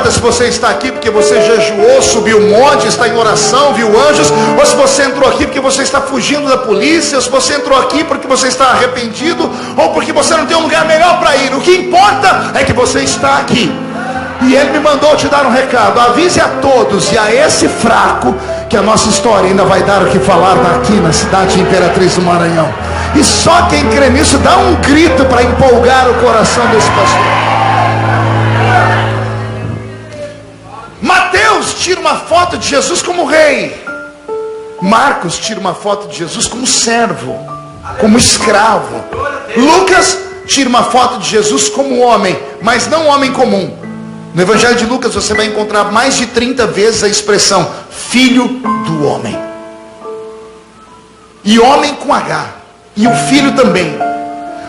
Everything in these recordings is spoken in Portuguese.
importa se você está aqui porque você jejuou, subiu um monte, está em oração, viu anjos, ou se você entrou aqui porque você está fugindo da polícia, ou se você entrou aqui porque você está arrependido, ou porque você não tem um lugar melhor para ir. O que importa é que você está aqui. E Ele me mandou te dar um recado: avise a todos e a esse fraco que a nossa história ainda vai dar o que falar aqui na cidade de Imperatriz do Maranhão. E só quem crê nisso dá um grito para empolgar o coração desse pastor. Mateus tira uma foto de Jesus como rei. Marcos tira uma foto de Jesus como servo, como escravo. Lucas tira uma foto de Jesus como homem, mas não homem comum. No Evangelho de Lucas você vai encontrar mais de 30 vezes a expressão filho do homem. E homem com H. E o filho também.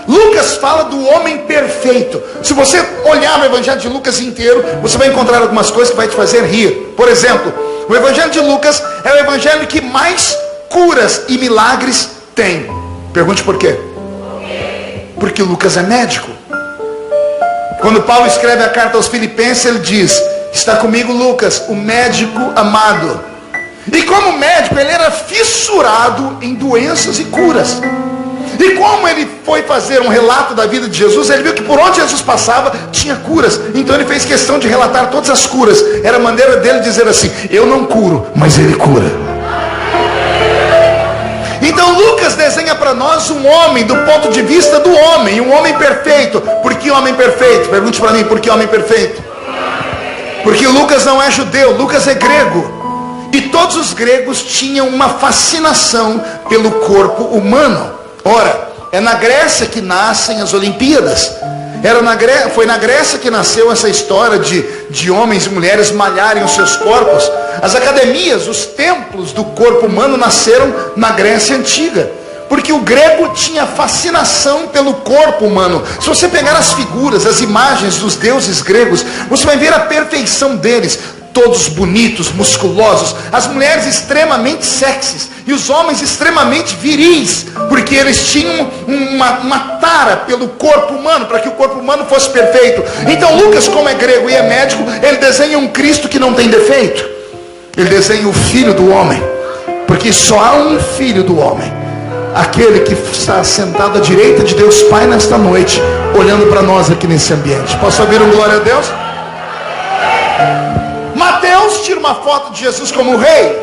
Lucas fala do homem perfeito. Se você olhar no Evangelho de Lucas inteiro, você vai encontrar algumas coisas que vai te fazer rir. Por exemplo, o Evangelho de Lucas é o evangelho que mais curas e milagres tem. Pergunte por quê? Porque Lucas é médico. Quando Paulo escreve a carta aos Filipenses, ele diz: está comigo Lucas, o médico amado. E como médico, ele era fissurado em doenças e curas. E como ele foi fazer um relato da vida de Jesus, ele viu que por onde Jesus passava, tinha curas. Então ele fez questão de relatar todas as curas. Era a maneira dele dizer assim: eu não curo, mas ele cura. Então Lucas desenha para nós um homem do ponto de vista do homem, um homem perfeito. Por que homem perfeito? Pergunte para mim, por que homem perfeito? Porque Lucas não é judeu, Lucas é grego. E todos os gregos tinham uma fascinação pelo corpo humano. Ora, é na Grécia que nascem as Olimpíadas. Foi na Grécia que nasceu essa história de homens e mulheres malharem os seus corpos. As academias, os templos do corpo humano nasceram na Grécia Antiga. Porque o grego tinha fascinação pelo corpo humano. Se você pegar as figuras, as imagens dos deuses gregos, você vai ver a perfeição deles. Todos bonitos, musculosos, as mulheres extremamente sexys e os homens extremamente viris, porque eles tinham uma tara pelo corpo humano, para que o corpo humano fosse perfeito. Então Lucas, como é grego e é médico, ele desenha um Cristo que não tem defeito. Ele desenha o Filho do homem, porque só há um Filho do homem, aquele que está sentado à direita de Deus Pai nesta noite, olhando para nós aqui nesse ambiente. Posso ouvir um glória a Deus? Mateus tira uma foto de Jesus como rei.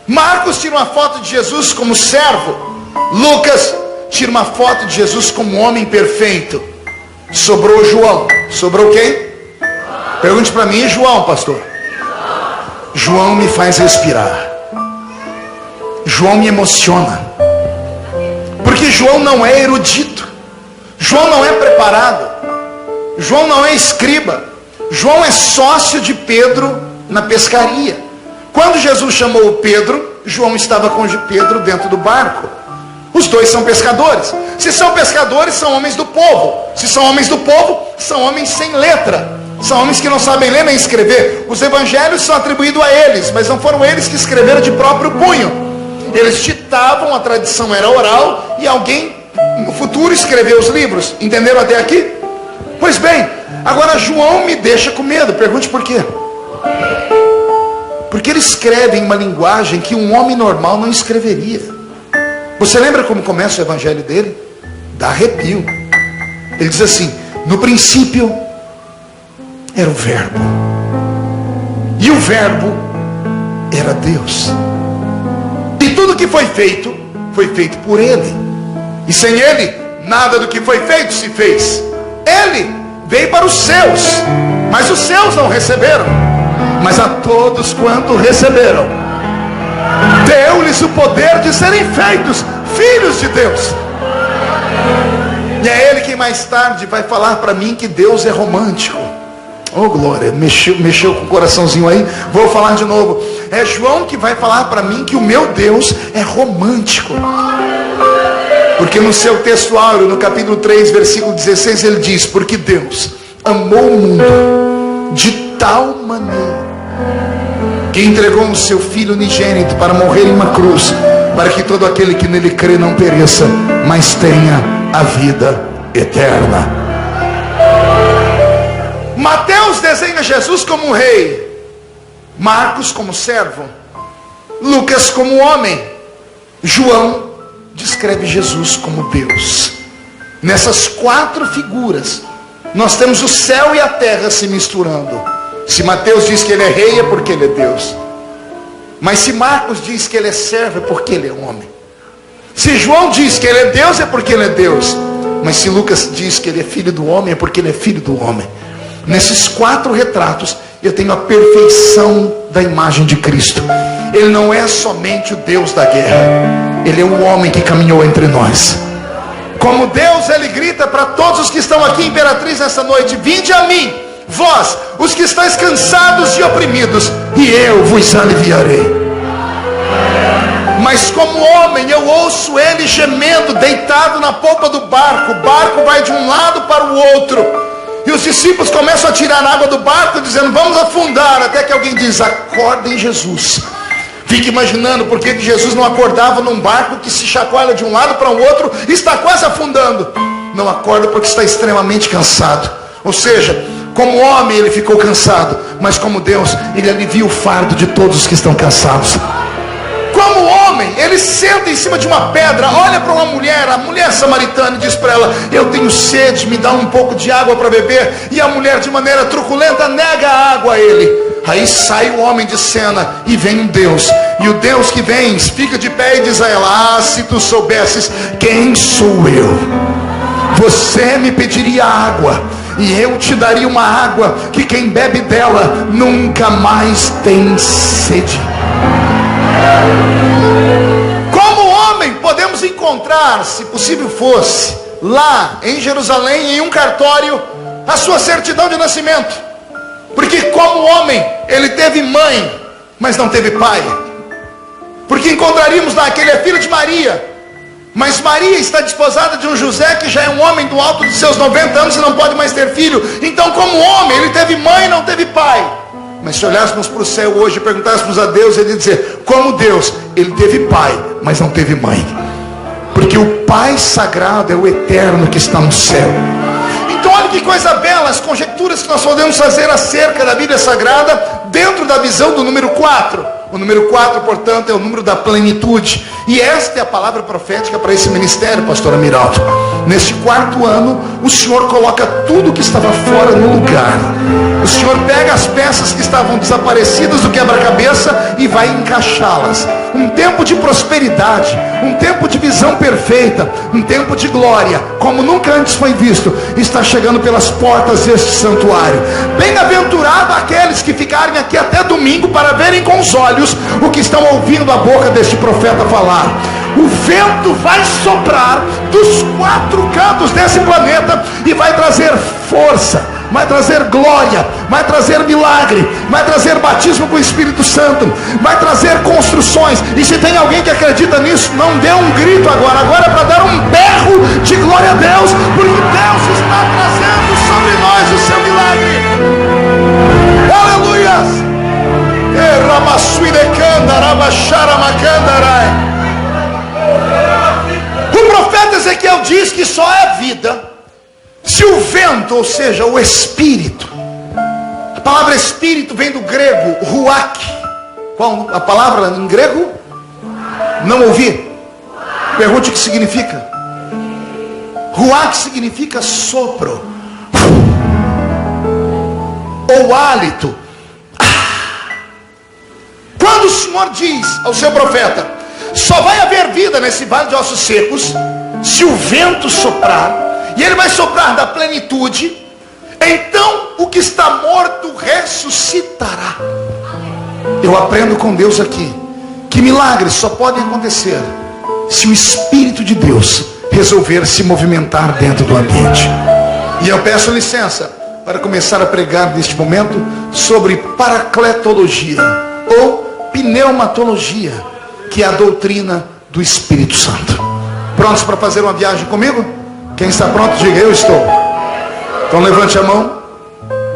Marcos tira uma foto de Jesus como servo. Lucas tira uma foto de Jesus como homem perfeito. Sobrou João. Sobrou quem? Pergunte para mim, João, pastor. João me faz respirar. João me emociona. Porque João não é erudito. João não é preparado. João não é escriba. João é sócio de Pedro na pescaria. Quando Jesus chamou Pedro, João estava com Pedro dentro do barco. Os dois são pescadores. Se são pescadores, são homens do povo. Se são homens do povo, são homens sem letra. São homens que não sabem ler nem escrever. Os evangelhos são atribuídos a eles, mas não foram eles que escreveram de próprio punho. Eles ditavam, a tradição era oral, e alguém no futuro escreveu os livros. Entenderam até aqui? Pois bem, agora João me deixa com medo. Pergunte por quê? Porque ele escreve em uma linguagem que um homem normal não escreveria. Você lembra como começa o evangelho dele? Dá arrepio. Ele diz assim: no princípio era o verbo, e o verbo era Deus, e tudo que foi feito por ele, e sem ele nada do que foi feito se fez. Ele veio para os seus, mas os seus não receberam. Mas a todos quanto receberam, deu-lhes o poder de serem feitos filhos de Deus. E é ele que mais tarde vai falar para mim que Deus é romântico. Oh glória, mexeu com o coraçãozinho aí. Vou falar de novo. É João que vai falar para mim que o meu Deus é romântico. Porque no seu texto áureo, no capítulo 3, versículo 16, ele diz: porque Deus amou o mundo de tal maneira que entregou o seu Filho unigênito para morrer em uma cruz, para que todo aquele que nele crê não pereça, mas tenha a vida eterna. Mateus desenha Jesus como um rei, Marcos como servo, Lucas como homem, João descreve Jesus como Deus. Nessas 4 figuras nós temos o céu e a terra se misturando. Se Mateus diz que ele é rei, é porque ele é Deus. Mas se Marcos diz que ele é servo, é porque ele é homem. Se João diz que ele é Deus, é porque ele é Deus. Mas se Lucas diz que ele é filho do homem, é porque ele é filho do homem. Nesses 4 retratos eu tenho a perfeição da imagem de Cristo. Ele não é somente o Deus da guerra, ele é o homem que caminhou entre nós. Como Deus, ele grita para todos os que estão aqui, Imperatriz, nessa noite: vinde a mim, vós, os que estáis cansados e oprimidos, e eu vos aliviarei. Mas como homem, eu ouço ele gemendo, deitado na polpa do barco. O barco vai de um lado para o outro, e os discípulos começam a tirar água do barco, dizendo: vamos afundar. Até que alguém diz: acordem Jesus. Fique imaginando por que Jesus não acordava num barco que se chacoalha de um lado para o outro e está quase afundando. Não acorda porque está extremamente cansado. Ou seja, como homem ele ficou cansado, mas como Deus, ele alivia o fardo de todos os que estão cansados. Como homem, ele senta em cima de uma pedra, olha para uma mulher, a mulher samaritana, e diz para ela: eu tenho sede, me dá um pouco de água para beber. E a mulher, de maneira truculenta, nega a água a ele. Aí sai o homem de cena e vem um Deus. E o Deus que vem fica de pé e diz a ela: ah, se tu soubesses quem sou eu, você me pediria água, e eu te daria uma água que quem bebe dela nunca mais tem sede. Como homem, podemos encontrar, se possível fosse, lá em Jerusalém, em um cartório, a sua certidão de nascimento. Porque como homem, ele teve mãe, mas não teve pai. Porque encontraríamos lá que ele é filho de Maria, mas Maria está desposada de um José que já é um homem do alto de seus 90 anos e não pode mais ter filho. Então como homem, ele teve mãe e não teve pai. Mas se olhássemos para o céu hoje e perguntássemos a Deus, ele ia dizer: como Deus, ele teve pai, mas não teve mãe. Porque o Pai sagrado é o eterno que está no céu. Então olha que coisa bela, as conjecturas que nós podemos fazer acerca da Bíblia Sagrada, dentro da visão do número 4. O número 4, portanto, é o número da plenitude. E esta é a palavra profética para esse ministério, pastor Amiraldo. Neste 4º ano, o Senhor coloca tudo que estava fora no lugar. O Senhor pega as peças que estavam desaparecidas do quebra-cabeça e vai encaixá-las. Um tempo de prosperidade, um tempo de visão perfeita, um tempo de glória, como nunca antes foi visto, está chegando pelas portas deste santuário. Bem-aventurado aqueles que ficarem aqui até domingo para verem com os olhos o que estão ouvindo a boca deste profeta falar. O vento vai soprar dos 4 cantos desse planeta e vai trazer força, vai trazer glória, vai trazer milagre, vai trazer batismo com o Espírito Santo, vai trazer construções. E se tem alguém que acredita nisso, não dê um grito agora. Agora é para dar um berro de glória a Deus, porque Deus está trazendo sobre nós o seu milagre. Aleluias. O profeta Ezequiel diz que só é vida se o vento, ou seja, o espírito. A palavra espírito vem do grego ruach. Qual a palavra em grego? Não ouvi. Pergunte o que significa. Ruach significa sopro ou hálito. Quando o Senhor diz ao seu profeta: só vai haver vida nesse vale de ossos secos se o vento soprar, e ele vai soprar da plenitude, então o que está morto ressuscitará. Eu aprendo com Deus aqui que milagres só podem acontecer se o Espírito de Deus resolver se movimentar dentro do ambiente. E eu peço licença para começar a pregar neste momento sobre paracletologia ou pneumatologia, que é a doutrina do Espírito Santo. Prontos para fazer uma viagem comigo? Quem está pronto, diga: eu estou. Então levante a mão,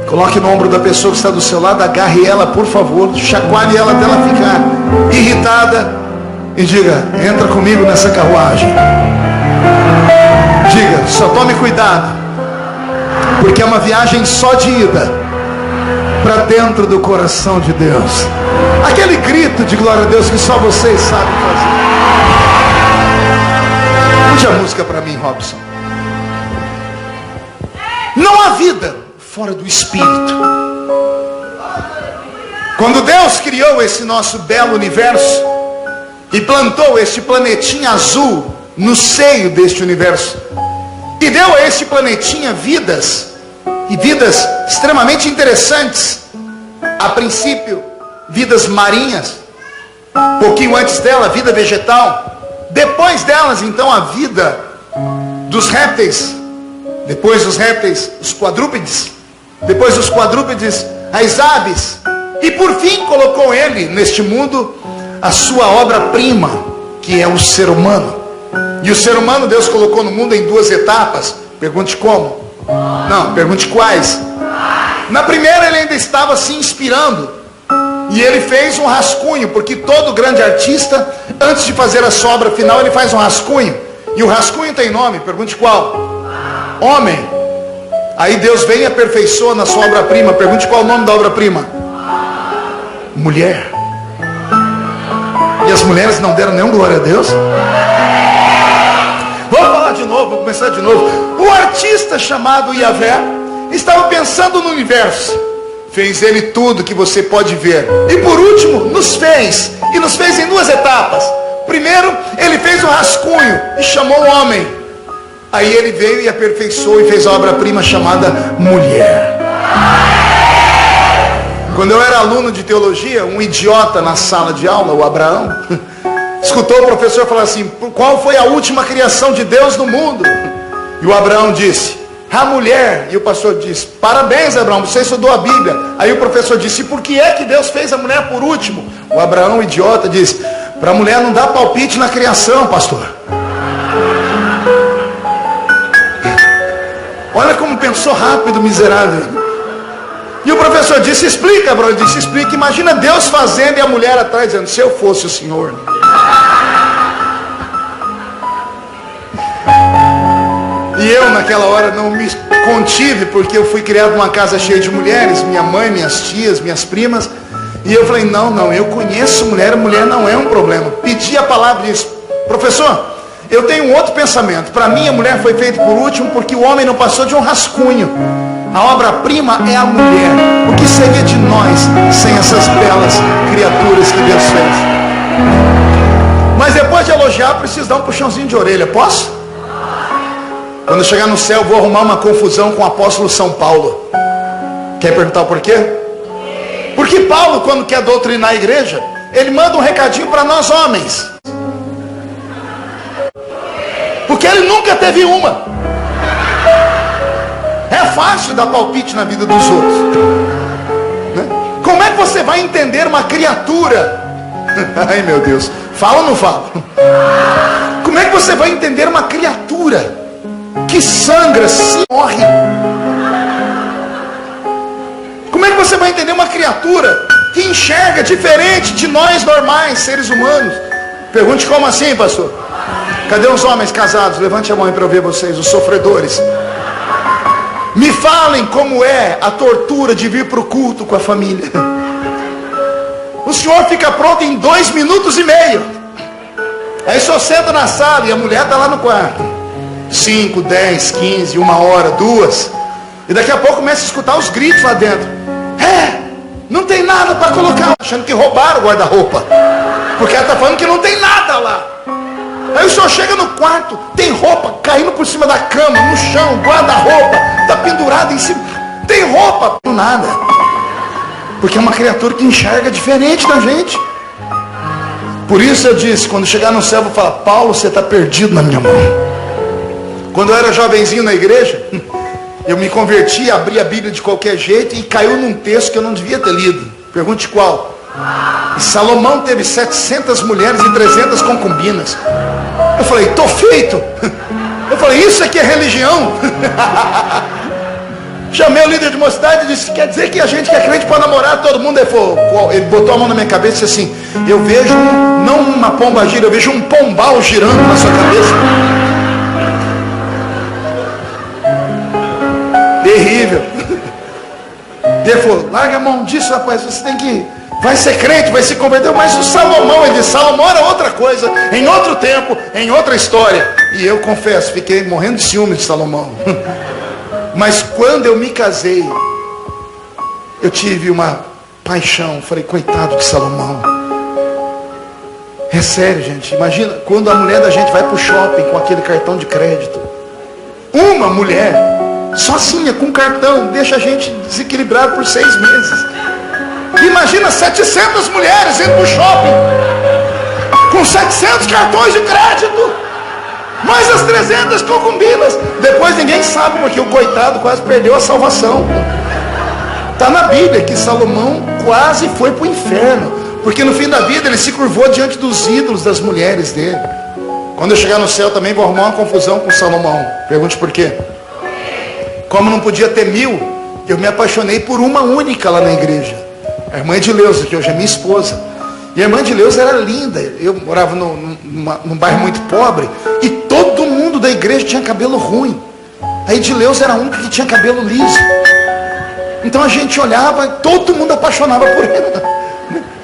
coloque no ombro da pessoa que está do seu lado, agarre ela, por favor, chacoalhe ela até ela ficar irritada e diga: entra comigo nessa carruagem. Diga: só tome cuidado, porque é uma viagem só de ida, para dentro do coração de Deus. Aquele grito de glória a Deus que só vocês sabem fazer. Puxa a música para mim, Robson. Não há vida fora do Espírito. Quando Deus criou esse nosso belo universo e plantou este planetinha azul no seio deste universo, e deu a este planetinha vidas, e vidas extremamente interessantes. A princípio, vidas marinhas. Pouquinho antes dela, vida vegetal. Depois delas, então, a vida dos répteis. Depois dos répteis, os quadrúpedes. Depois dos quadrúpedes, as aves. E por fim, colocou ele neste mundo a sua obra-prima, que é o ser humano. E o ser humano Deus colocou no mundo em duas etapas. Pergunte como? Não, pergunte quais. Na primeira ele ainda estava se inspirando. E ele fez um rascunho, porque todo grande artista, antes de fazer a sua obra final, ele faz um rascunho. E o rascunho tem nome, pergunte qual? Homem. Aí Deus vem e aperfeiçoa na sua obra-prima. Pergunte qual é o nome da obra-prima? Mulher. E as mulheres não deram nenhum glória a Deus? Vamos falar de novo, vou começar de novo. O artista chamado Yahvé estava pensando no universo. Fez ele tudo que você pode ver. E por último, nos fez. E nos fez em duas etapas. Primeiro, ele fez um rascunho e chamou o homem. Aí ele veio e aperfeiçoou e fez a obra-prima chamada mulher. Quando eu era aluno de teologia, um idiota na sala de aula, o Abraão, escutou o professor falar assim: qual foi a última criação de Deus no mundo? E o Abraão disse: a mulher. E o pastor disse: parabéns, Abraão, você estudou a Bíblia. Aí o professor disse: e por que é que Deus fez a mulher por último? O Abraão, idiota, disse: para a mulher não dar palpite na criação, pastor. Olha como pensou rápido, miserável. E o professor disse: explica, Abraão. Ele disse: explica. Imagina Deus fazendo e a mulher atrás dizendo: se eu fosse o Senhor. E eu naquela hora não me contive, porque eu fui criado numa casa cheia de mulheres, minha mãe, minhas tias, minhas primas. E eu falei: não, eu conheço mulher não é um problema. Pedi a palavra e disse: professor, eu tenho um outro pensamento. Para mim a mulher foi feita por último porque o homem não passou de um rascunho. A obra-prima é a mulher. O que seria de nós sem essas belas criaturas que Deus fez? Mas depois de elogiar, preciso dar um puxãozinho de orelha. Posso? Quando eu chegar no céu, vou arrumar uma confusão com o apóstolo São Paulo. Quer perguntar o porquê? Porque Paulo, quando quer doutrinar a igreja, ele manda um recadinho para nós homens. Porque ele nunca teve uma. É fácil dar palpite na vida dos outros, né? Como é que você vai entender uma criatura? Ai meu Deus, fala ou não fala? Como é que você vai entender uma criatura que sangra, se morre? Como é que você vai entender uma criatura que enxerga diferente de nós normais, seres humanos? Pergunte: como assim, pastor? Cadê os homens casados? Levante a mão para eu ver vocês, os sofredores. Me falem como é a tortura de vir para o culto com a família. O senhor fica pronto em 2 minutos e meio. Aí só senta na sala e a mulher está lá no quarto. 5, 10, 15, 1 hora, 2. E daqui a pouco começa a escutar os gritos lá dentro. Não tem nada para colocar. Achando que roubaram o guarda-roupa. Porque ela está falando que não tem nada lá. Aí o senhor chega no quarto, tem roupa caindo por cima da cama, no chão, guarda-roupa, está pendurado em cima. Tem roupa, não nada. Porque é uma criatura que enxerga diferente da gente. Por isso eu disse, quando chegar no céu, eu vou falar: Paulo, você está perdido na minha mão. Quando eu era jovenzinho na igreja, eu me converti, abri a Bíblia de qualquer jeito e caiu num texto que eu não devia ter lido. Pergunte qual? E Salomão teve 700 mulheres e 300 concubinas. Eu falei: tô feito. Eu falei: isso aqui é religião. Chamei o líder de mocidade e disse: quer dizer que a gente que é crente pode namorar todo mundo? Ele botou a mão na minha cabeça e disse assim: eu vejo não uma pomba gira, eu vejo um pombal girando na sua cabeça. Terrível. Ele falou, larga a mão disso, rapaz, você tem que... vai ser crente, vai se converter. Mas o Salomão, ele disse, Salomão era outra coisa, em outro tempo, em outra história. E eu confesso, fiquei morrendo de ciúme de Salomão. Mas quando eu me casei, eu tive uma paixão. Falei, coitado de Salomão. É sério, gente. Imagina quando a mulher da gente vai para o shopping com aquele cartão de crédito. Uma mulher, sozinha, com cartão, deixa a gente desequilibrado por 6 meses. Imagina 700 mulheres indo para o shopping com 700 cartões de crédito, mais as 300 concubinas. Depois ninguém sabe, porque o coitado quase perdeu a salvação. Está na Bíblia que Salomão quase foi para o inferno, porque no fim da vida ele se curvou diante dos ídolos das mulheres dele. Quando eu chegar no céu também vou arrumar uma confusão com Salomão. Pergunte por quê. Como não podia ter 1000, eu me apaixonei por uma única lá na igreja, a irmã Edileuza, que hoje é minha esposa. E a irmã Edileuza era linda. Eu morava num bairro muito pobre, e todo mundo da igreja tinha cabelo ruim. A Edileuza era a única que tinha cabelo liso. Então a gente olhava, todo mundo apaixonava por ela.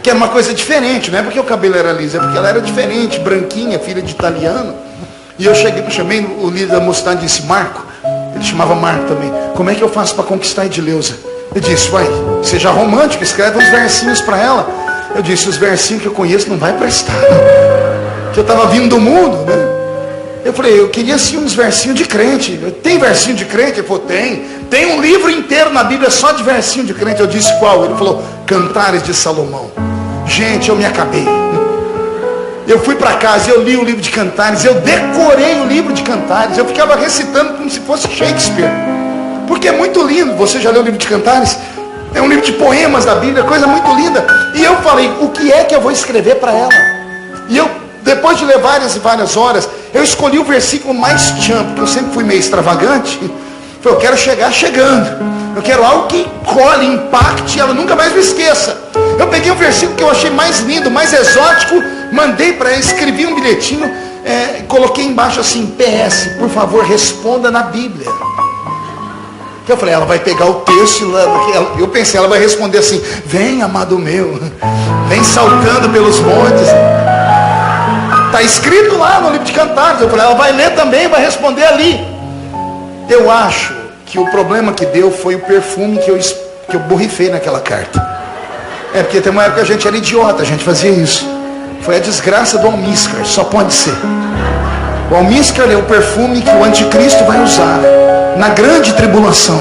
Que era uma coisa diferente, não é porque o cabelo era liso, é porque ela era diferente, branquinha, filha de italiano. E eu chamei o líder da mocidade e disse, Marco, ele chamava Marco também, como é que eu faço para conquistar a Edileuza? Eu disse, vai, seja romântico, escreve uns versinhos para ela. Eu disse, os versinhos que eu conheço não vai prestar, que eu estava vindo do mundo, né? Eu falei, eu queria sim uns versinhos de crente. Tem versinho de crente? Ele falou, tem um livro inteiro na Bíblia só de versinho de crente. Eu disse, qual? Ele falou, Cantares de Salomão. Gente, eu me acabei. Eu fui para casa, eu li o livro de Cantares, eu decorei o livro de Cantares, eu ficava recitando como se fosse Shakespeare, porque é muito lindo. Você já leu o livro de Cantares? É um livro de poemas da Bíblia, coisa muito linda. E eu falei, o que é que eu vou escrever para ela? E eu, depois de ler várias e várias horas, eu escolhi o versículo mais tchan, porque eu sempre fui meio extravagante. Falei, eu quero chegar chegando, eu quero algo que cole, impacte, ela nunca mais me esqueça. Eu peguei o versículo que eu achei mais lindo, mais exótico, mandei para ela, escrevi um bilhetinho, coloquei embaixo assim, PS, por favor, responda na Bíblia. Eu falei, ela vai pegar o texto, eu pensei, ela vai responder assim, vem amado meu, vem saltando pelos montes. Está escrito lá no livro de Cantares. Eu falei, ela vai ler também, vai responder ali. Eu acho que o problema que deu foi o perfume que eu borrifei naquela carta. Porque tem uma época que a gente era idiota, a gente fazia isso. Foi a desgraça do almíscar, só pode ser. O almíscar é o perfume que o anticristo vai usar na grande tribulação,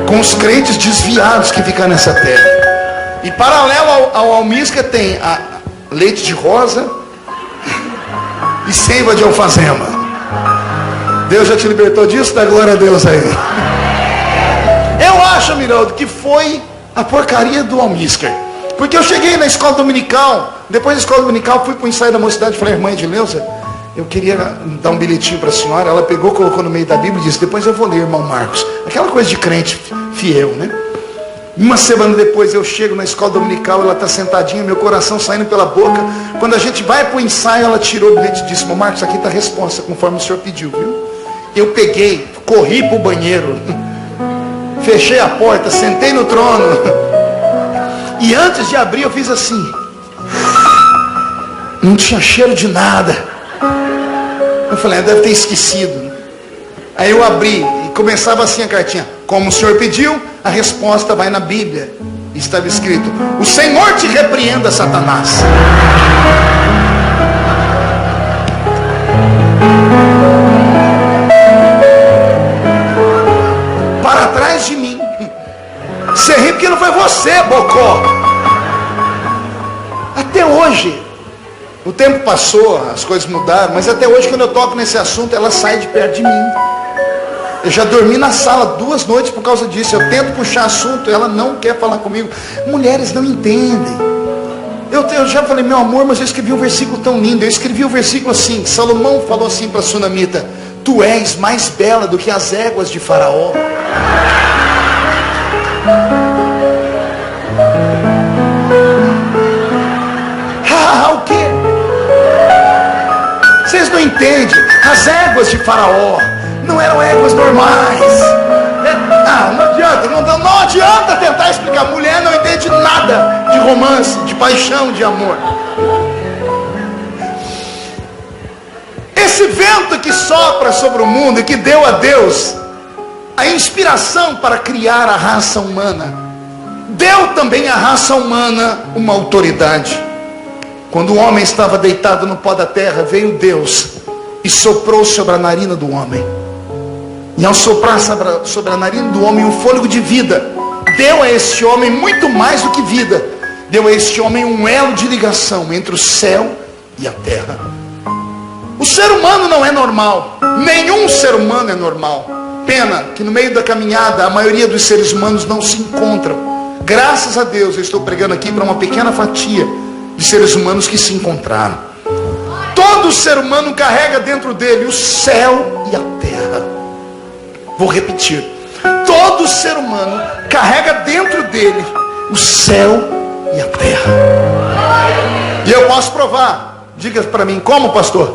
com os crentes desviados que ficam nessa terra. E paralelo ao almíscar tem a leite de rosa e seiva de alfazema. Deus já te libertou disso? Dá glória a Deus aí. Eu acho, Miraldo, que foi a porcaria do almíscar. Porque eu cheguei na escola dominical, depois da escola dominical fui para o ensaio da mocidade, falei, irmã Edileuza, eu queria dar um bilhetinho para a senhora. Ela pegou, colocou no meio da Bíblia e disse, depois eu vou ler, irmão Marcos. Aquela coisa de crente fiel, né? Uma semana depois eu chego na escola dominical, ela está sentadinha, meu coração saindo pela boca. Quando a gente vai para o ensaio, ela tirou o bilhete e disse, irmão Marcos, aqui está a resposta, conforme o senhor pediu, viu? Eu peguei, corri para o banheiro, fechei a porta, sentei no trono, e antes de abrir eu fiz assim, não tinha cheiro de nada. Eu falei, deve ter esquecido. Aí eu abri e começava assim a cartinha, como o senhor pediu, a resposta vai na Bíblia. Estava escrito, o Senhor te repreenda, Satanás. Para trás de mim. Você ri porque não foi você, bocó. Até hoje, o tempo passou, as coisas mudaram, mas até hoje quando eu toco nesse assunto, ela sai de perto de mim. Eu já dormi na sala 2 noites por causa disso. Eu tento puxar assunto, ela não quer falar comigo. Mulheres não entendem. Eu já falei, meu amor, mas eu escrevi um versículo tão lindo. Eu escrevi um versículo assim, Salomão falou assim para a Sunamita, tu és mais bela do que as éguas de Faraó. O quê? Vocês não entendem. As éguas de Faraó não eram éguas normais. Não adianta, não adianta tentar explicar. Mulher não entende nada de romance, de paixão, de amor. Esse vento que sopra sobre o mundo e que deu a Deus a inspiração para criar a raça humana, deu também à raça humana uma autoridade. Quando o homem estava deitado no pó da terra, veio Deus e soprou sobre a narina do homem. E ao soprar sobre a narina do homem um fôlego de vida, deu a este homem muito mais do que vida. Deu a este homem um elo de ligação entre o céu e a terra. O ser humano não é normal. Nenhum ser humano é normal. Pena que no meio da caminhada a maioria dos seres humanos não se encontram. Graças a Deus eu estou pregando aqui para uma pequena fatia de seres humanos que se encontraram. Todo ser humano carrega dentro dele o céu e a terra. Vou repetir. Todo ser humano carrega dentro dele o céu e a terra. E eu posso provar. Diga para mim, como, pastor?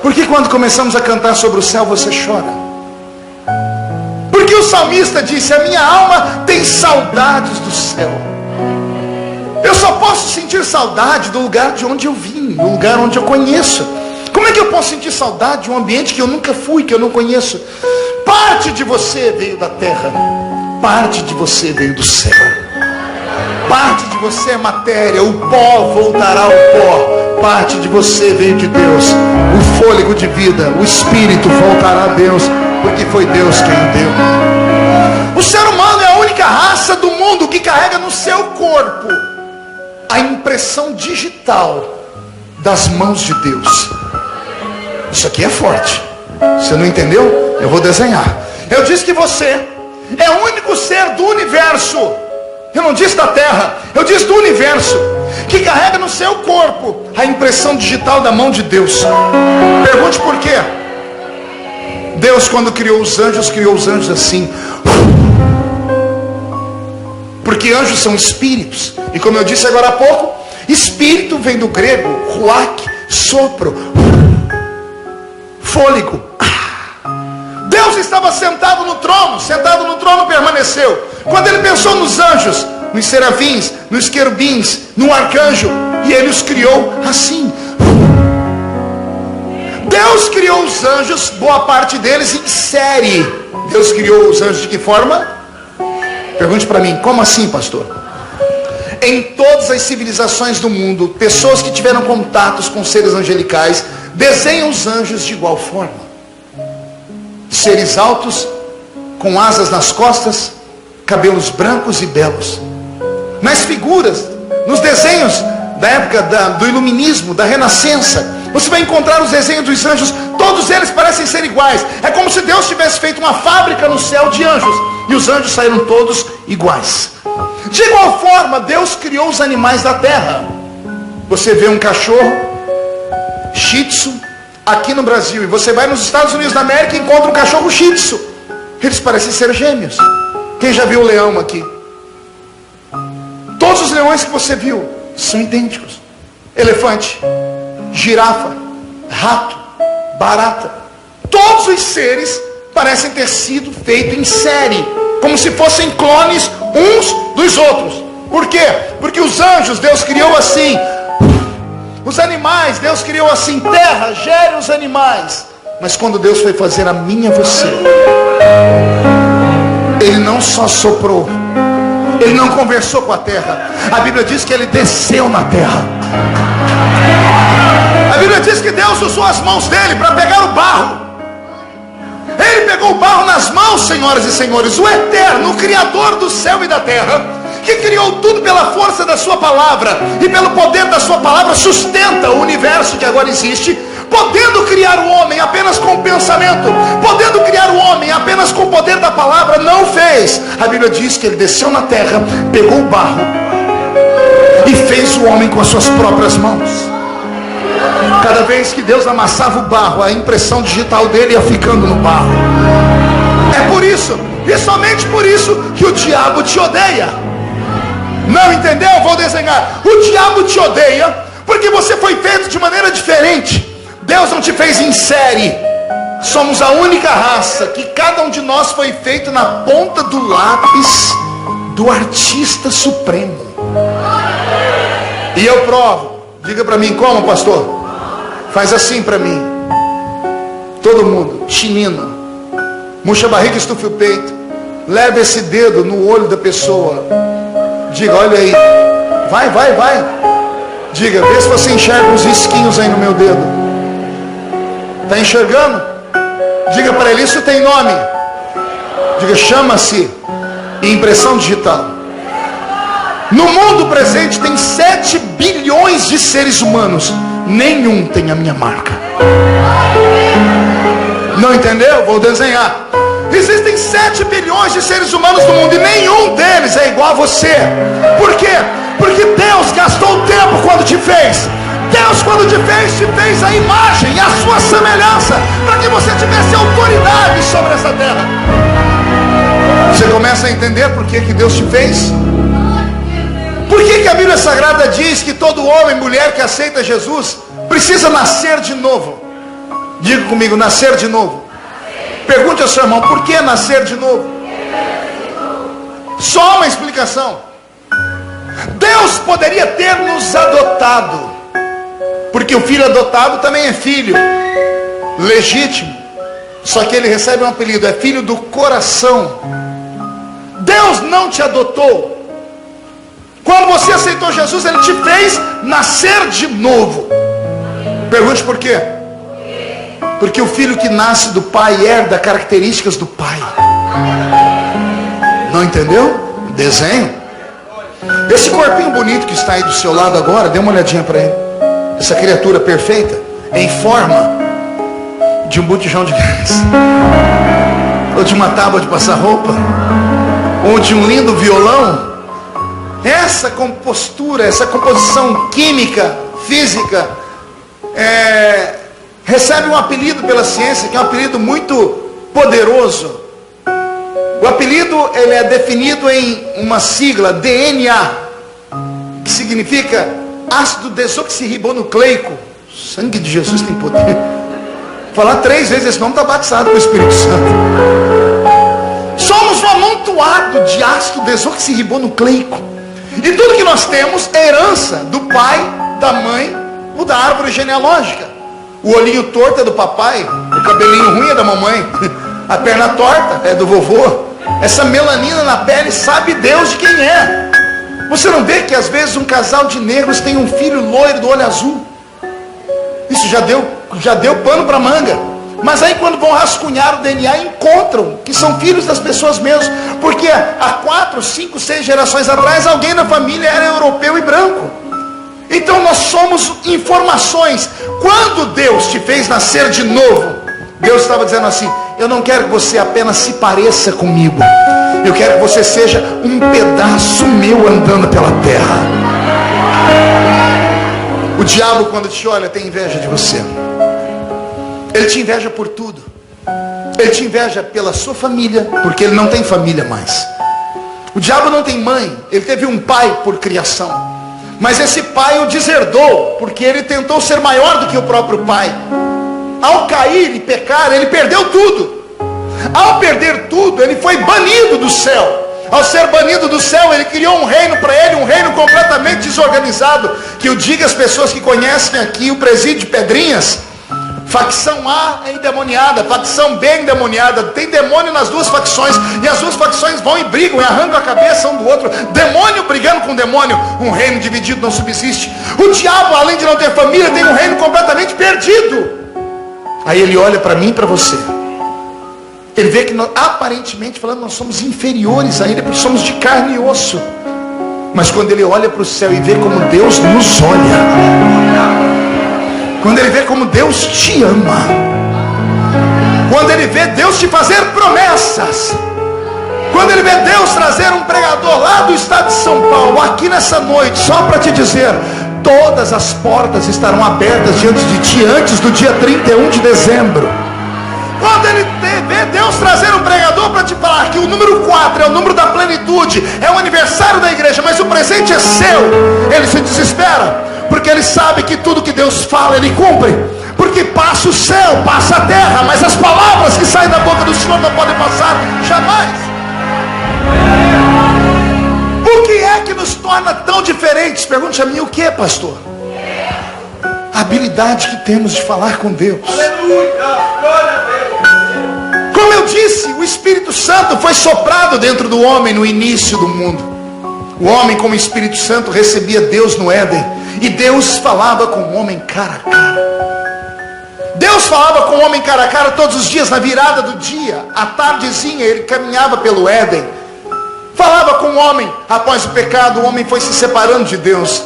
Porque quando começamos a cantar sobre o céu, você chora? Porque o salmista disse: a minha alma tem saudades do céu. Eu só posso sentir saudade do lugar de onde eu vim, do lugar onde eu conheço. Como é que eu posso sentir saudade de um ambiente que eu nunca fui, que eu não conheço? Parte de você veio da terra, parte de você veio do céu. Parte de você é matéria, o pó voltará ao pó. Parte de você veio de Deus, o fôlego de vida, o espírito voltará a Deus, porque foi Deus quem o deu. O ser humano é a única raça do mundo que carrega no seu corpo a impressão digital das mãos de Deus. Isso aqui é forte. Você não entendeu? Eu vou desenhar. Eu disse que você é o único ser do universo. Eu não disse da terra, eu disse do universo, que carrega no seu corpo a impressão digital da mão de Deus. Pergunte por quê. Deus, quando criou os anjos assim. Porque anjos são espíritos. E como eu disse agora há pouco, espírito vem do grego ruach, sopro, fôlego. Deus estava sentado no trono permaneceu. Quando ele pensou nos anjos, nos serafins, nos querubins, no arcanjo, e ele os criou assim. Deus criou os anjos, boa parte deles em série. Deus criou os anjos de que forma? Pergunte para mim, como assim, pastor? Em todas as civilizações do mundo, pessoas que tiveram contatos com seres angelicais desenham os anjos de igual forma. Seres altos, com asas nas costas, cabelos brancos e belos. Nas figuras, nos desenhos da época do iluminismo, da renascença, você vai encontrar os desenhos dos anjos. Todos eles parecem ser iguais. É como se Deus tivesse feito uma fábrica no céu de anjos, e os anjos saíram todos iguais. De igual forma, Deus criou os animais da terra. Você vê um cachorro Shih Tzu aqui no Brasil, e você vai nos Estados Unidos da América e encontra um cachorro Shih Tzu. Eles parecem ser gêmeos. Quem já viu o leão aqui? Todos os leões que você viu são idênticos. Elefante, girafa, rato, barata. Todos os seres parecem ter sido feitos em série, como se fossem clones uns dos outros. Por quê? Porque os anjos Deus criou assim. Os animais Deus criou assim. Terra, gere os animais. Mas quando Deus foi fazer a mim e a você, Ele não só soprou, Ele não conversou com a terra. A Bíblia diz que Ele desceu na terra. A Bíblia diz que Deus usou as mãos dele para pegar o barro. Ele pegou o barro nas mãos, senhoras e senhores. O eterno, o Criador do céu e da terra, que criou tudo pela força da sua palavra e pelo poder da sua palavra, sustenta o universo que agora existe, podendo criar o homem apenas com o pensamento, podendo criar o homem apenas com o poder da palavra, não fez. A Bíblia diz que ele desceu na terra, pegou o barro e fez o homem com as suas próprias mãos. Cada vez que Deus amassava o barro, a impressão digital dele ia ficando no barro. É por isso, e somente por isso, que o diabo te odeia. Não entendeu? Vou desenhar. O diabo te odeia porque você foi feito de maneira diferente. Deus não te fez em série. Somos a única raça que cada um de nós foi feito na ponta do lápis do artista supremo. E eu provo. Diga para mim como, pastor? Faz assim para mim. Todo mundo, chinino, murcha a barriga, estufe o peito, leve esse dedo no olho da pessoa. Diga, olha aí. Vai. Diga, vê se você enxerga uns risquinhos aí no meu dedo. Está enxergando? Diga para ele, isso tem nome. Diga, chama-se impressão digital. No mundo presente tem 7 bilhões de seres humanos. Nenhum tem a minha marca. Não entendeu? Vou desenhar. Existem 7 bilhões de seres humanos no mundo e nenhum deles é igual a você. Por quê? Porque Deus gastou tempo quando te fez. Deus, quando te fez a imagem e a sua semelhança, para que você tivesse autoridade sobre essa terra. Você começa a entender por que Deus te fez? Por que a Bíblia Sagrada diz que todo homem e mulher que aceita Jesus precisa nascer de novo? Diga comigo, nascer de novo. Pergunte ao seu irmão, por que nascer de novo? Só uma explicação. Deus poderia ter nos adotado, porque o filho adotado também é filho legítimo, só que ele recebe um apelido, é filho do coração. Deus não te adotou. Quando você aceitou Jesus, Ele te fez nascer de novo. Pergunte por quê? Porque o filho que nasce do pai herda características do pai. Não entendeu? Desenho. Esse corpinho bonito que está aí do seu lado agora, dê uma olhadinha para ele. Essa criatura perfeita, em forma de um botijão de gás, ou de uma tábua de passar roupa, ou de um lindo violão. Essa compostura, essa composição química, física, recebe um apelido pela ciência, que é um apelido muito poderoso. O apelido ele é definido em uma sigla, DNA, que significa ácido desoxirribonucleico. O sangue de Jesus tem poder. Falar 3 vezes esse nome está batizado com o Espírito Santo. Somos um amontoado de ácido desoxirribonucleico. E tudo que nós temos é herança do pai, da mãe ou da árvore genealógica. O olhinho torto é do papai, o cabelinho ruim é da mamãe, a perna torta é do vovô. Essa melanina na pele sabe Deus de quem é. Você não vê que às vezes um casal de negros tem um filho loiro do olho azul? Isso já deu pano para manga. Mas aí quando vão rascunhar o DNA, encontram que são filhos das pessoas mesmo. Porque há 4, 5, 6 gerações atrás, alguém na família era europeu e branco. Então nós somos informações. Quando Deus te fez nascer de novo, Deus estava dizendo assim: eu não quero que você apenas se pareça comigo, eu quero que você seja um pedaço meu andando pela terra. O diabo, quando te olha, tem inveja de você. Ele te inveja por tudo. Ele te inveja pela sua família, porque ele não tem família mais. O diabo não tem mãe, ele teve um pai por criação, mas esse pai o deserdou, porque ele tentou ser maior do que o próprio pai. Ao cair e pecar, ele perdeu tudo. Ao perder tudo, ele foi banido do céu. Ao ser banido do céu, ele criou um reino para ele, um reino completamente desorganizado. Que eu diga às pessoas que conhecem aqui o presídio de Pedrinhas: facção A é endemoniada, facção B é endemoniada. Tem demônio nas duas facções, e as duas facções vão e brigam e arrancam a cabeça um do outro. Demônio brigando com demônio. Um reino dividido não subsiste. O diabo, além de não ter família, tem um reino completamente perdido. Aí ele olha para mim e para você. Ele vê que nós, aparentemente falando, nós somos inferiores a ele, porque somos de carne e osso. Mas quando ele olha para o céu e vê como Deus nos olha, quando ele vê como Deus te ama, quando ele vê Deus te fazer promessas, quando ele vê Deus trazer um pregador lá do estado de São Paulo, aqui nessa noite, só para te dizer: todas as portas estarão abertas diante de ti antes do dia 31 de dezembro. Quando ele vê Deus trazer um pregador para te falar que o número 4 é o número da plenitude, é o aniversário da igreja, mas o presente é seu, ele se desespera, porque ele sabe que tudo que Deus fala, ele cumpre. Porque passa o céu, passa a terra, mas as palavras que saem da boca do Senhor não podem passar jamais. O que é que nos torna tão diferentes? Pergunte a mim, o que é, pastor? A habilidade que temos de falar com Deus. Como eu disse, o Espírito Santo foi soprado dentro do homem no início do mundo. O homem, como Espírito Santo, recebia Deus no Éden. E Deus falava com o homem cara a cara. Deus falava com o homem cara a cara todos os dias, na virada do dia. À tardezinha ele caminhava pelo Éden. Falava com o homem. Após o pecado, o homem foi se separando de Deus.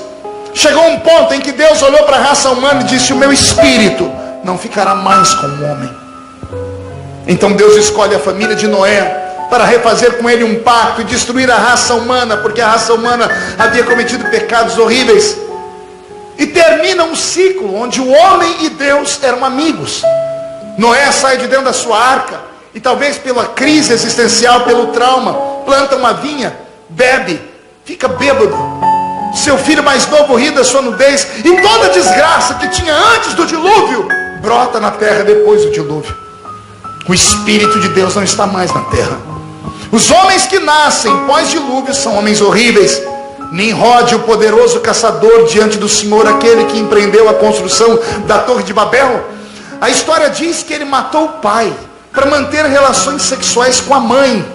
Chegou um ponto em que Deus olhou para a raça humana e disse: o meu espírito não ficará mais com o homem. Então Deus escolhe a família de Noé para refazer com ele um pacto e destruir a raça humana, porque a raça humana havia cometido pecados horríveis. E termina um ciclo onde o homem e Deus eram amigos. Noé sai de dentro da sua arca e, talvez pela crise existencial, pelo trauma, planta uma vinha, bebe, fica bêbado. Seu filho mais novo ri da sua nudez, e toda a desgraça que tinha antes do dilúvio brota na terra depois do dilúvio. O Espírito de Deus não está mais na terra. Os homens que nascem pós-dilúvio são homens horríveis. Nimrod, o poderoso caçador diante do Senhor, aquele que empreendeu a construção da Torre de Babel, a história diz que ele matou o pai para manter relações sexuais com a mãe.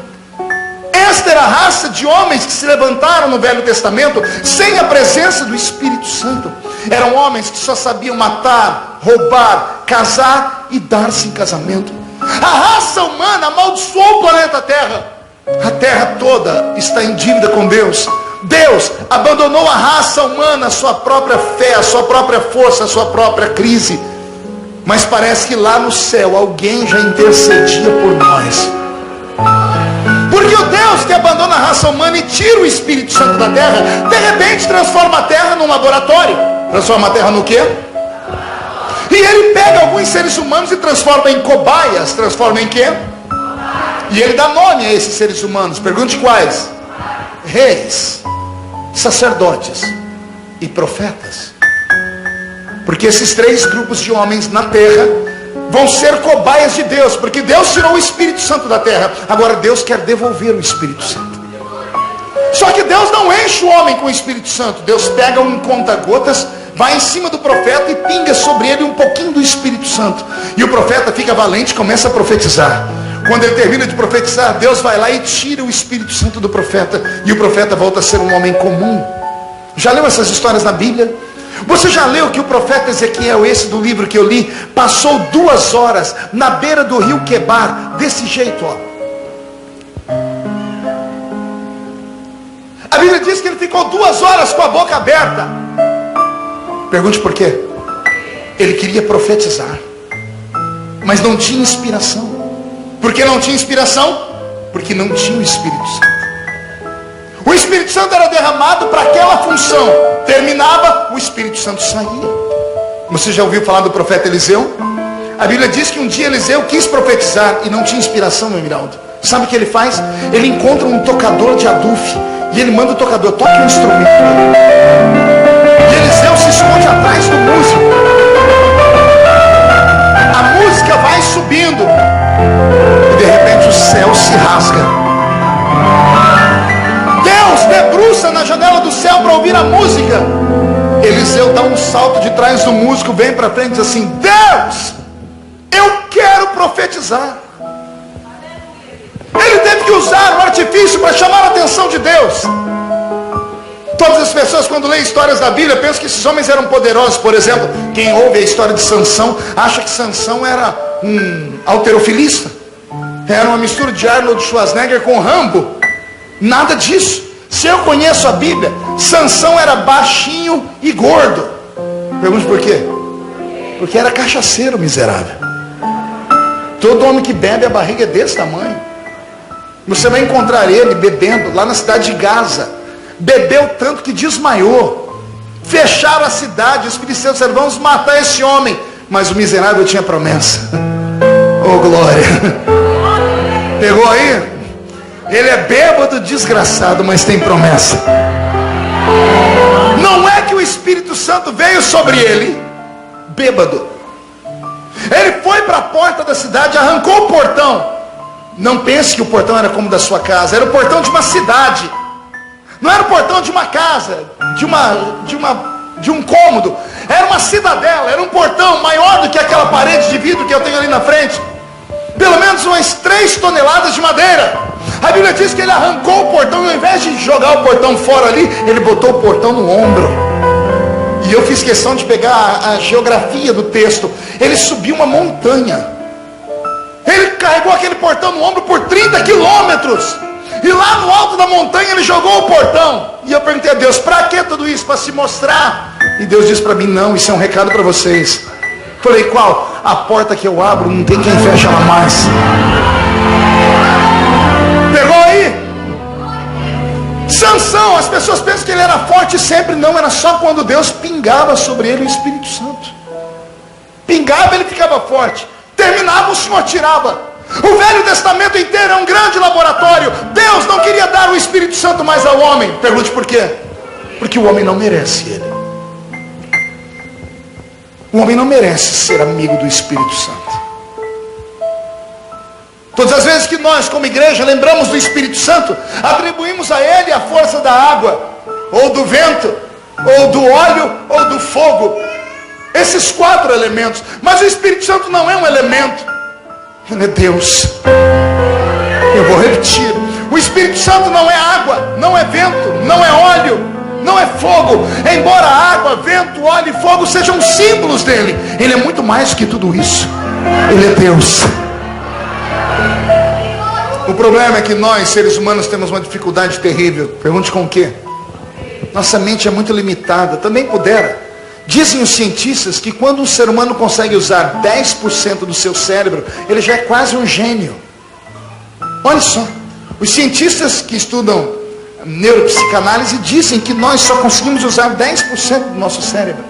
Esta era a raça de homens que se levantaram no Velho Testamento sem a presença do Espírito Santo. Eram homens que só sabiam matar, roubar, casar e dar-se em casamento. A raça humana amaldiçoou o planeta Terra. A terra toda está em dívida com Deus. Deus abandonou a raça humana, a sua própria fé, a sua própria força, a sua própria crise. Mas parece que lá no céu alguém já intercedia por nós. Porque o Deus que abandona a raça humana e tira o Espírito Santo da terra, de repente transforma a terra num laboratório. Transforma a terra no quê? E ele pega alguns seres humanos e transforma em cobaias. Transforma em quê? E ele dá nome a esses seres humanos. Pergunte quais? Reis, sacerdotes e profetas. Porque esses três grupos de homens na terra vão ser cobaias de Deus, porque Deus tirou o Espírito Santo da terra. Agora Deus quer devolver o Espírito Santo. Só que Deus não enche o homem com o Espírito Santo. Deus pega um conta-gotas, vai em cima do profeta e pinga sobre ele um pouquinho do Espírito Santo. E o profeta fica valente e começa a profetizar. Quando ele termina de profetizar, Deus vai lá e tira o Espírito Santo do profeta. E o profeta volta a ser um homem comum. Já leu essas histórias na Bíblia? Você já leu que o profeta Ezequiel, esse do livro que eu li, passou 2 horas na beira do rio Quebar, desse jeito, ó. A Bíblia diz que ele ficou 2 horas com a boca aberta. Pergunte por quê? Ele queria profetizar, mas não tinha inspiração. Por que não tinha inspiração? Porque não tinha o Espírito Santo. O Espírito Santo era derramado para aquela função. Terminava, o Espírito Santo saía. Você já ouviu falar do profeta Eliseu? A Bíblia diz que um dia Eliseu quis profetizar e não tinha inspiração, meu Emiraldo. Sabe o que ele faz? Ele encontra um tocador de adufe e ele manda o tocador: toque um instrumento. E Eliseu se esconde atrás do músico. A música vai subindo e de repente o céu se rasga. Deus debruça na janela do céu para ouvir a música. Eliseu dá um salto de trás do músico, vem para frente e diz assim: Deus, eu quero profetizar. Ele teve que usar um artifício para chamar a atenção de Deus. Todas as pessoas, quando leem histórias da Bíblia, pensam que esses homens eram poderosos. Por exemplo, quem ouve a história de Sansão acha que Sansão era um halterofilista, era uma mistura de Arnold Schwarzenegger com Rambo. Nada disso. Se eu conheço a Bíblia, Sansão era baixinho e gordo. Pergunte por quê? Porque era cachaceiro miserável. Todo homem que bebe, a barriga é desse tamanho. Você vai encontrar ele bebendo lá na cidade de Gaza. Bebeu tanto que desmaiou. Fecharam a cidade. Os filisteus disseram: vamos matar esse homem. Mas o miserável tinha promessa. Oh glória. Pegou aí? Ele é bêbado, desgraçado, mas tem promessa. Não é que o Espírito Santo veio sobre ele bêbado. Ele foi para a porta da cidade, arrancou o portão. Não pense que o portão era como o da sua casa, era o portão de uma cidade. Não era o portão de uma casa, de um cômodo. Era uma cidadela, era um portão maior do que aquela parede de vidro que eu tenho ali na frente. Pelo menos umas 3 toneladas de madeira. A Bíblia diz que ele arrancou o portão, e ao invés de jogar o portão fora ali, ele botou o portão no ombro. E eu fiz questão de pegar a geografia do texto. Ele subiu uma montanha. Ele carregou aquele portão no ombro por 30 quilômetros. E lá no alto da montanha ele jogou o portão. E eu perguntei a Deus, para que tudo isso? Para se mostrar? E Deus disse para mim, não, isso é um recado para vocês. Falei, qual? A porta que eu abro, não tem quem feche ela mais. Pegou aí? Sansão, as pessoas pensam que ele era forte sempre. Não, era só quando Deus pingava sobre ele o Espírito Santo. Pingava, ele ficava forte. Terminava, o Senhor tirava. O Velho Testamento inteiro é um grande laboratório. Deus não queria dar o Espírito Santo mais ao homem. Pergunte por quê? Porque o homem não merece ele. O homem não merece ser amigo do Espírito Santo. Todas as vezes que nós, como igreja, lembramos do Espírito Santo, atribuímos a ele a força da água, ou do vento, ou do óleo, ou do fogo. Esses 4 elementos. Mas o Espírito Santo não é um elemento. Ele é Deus. Eu vou repetir. O Espírito Santo não é água, não é vento, não é óleo, não é fogo. Embora água, vento, óleo e fogo sejam símbolos dele, ele é muito mais do que tudo isso. Ele é Deus. O problema é que nós, seres humanos, temos uma dificuldade terrível. Pergunte com o quê? Nossa mente é muito limitada. Também pudera. Dizem os cientistas que quando um ser humano consegue usar 10% do seu cérebro, ele já é quase um gênio. Olha só. Os cientistas que estudam neuropsicanálise dizem que nós só conseguimos usar 10% do nosso cérebro.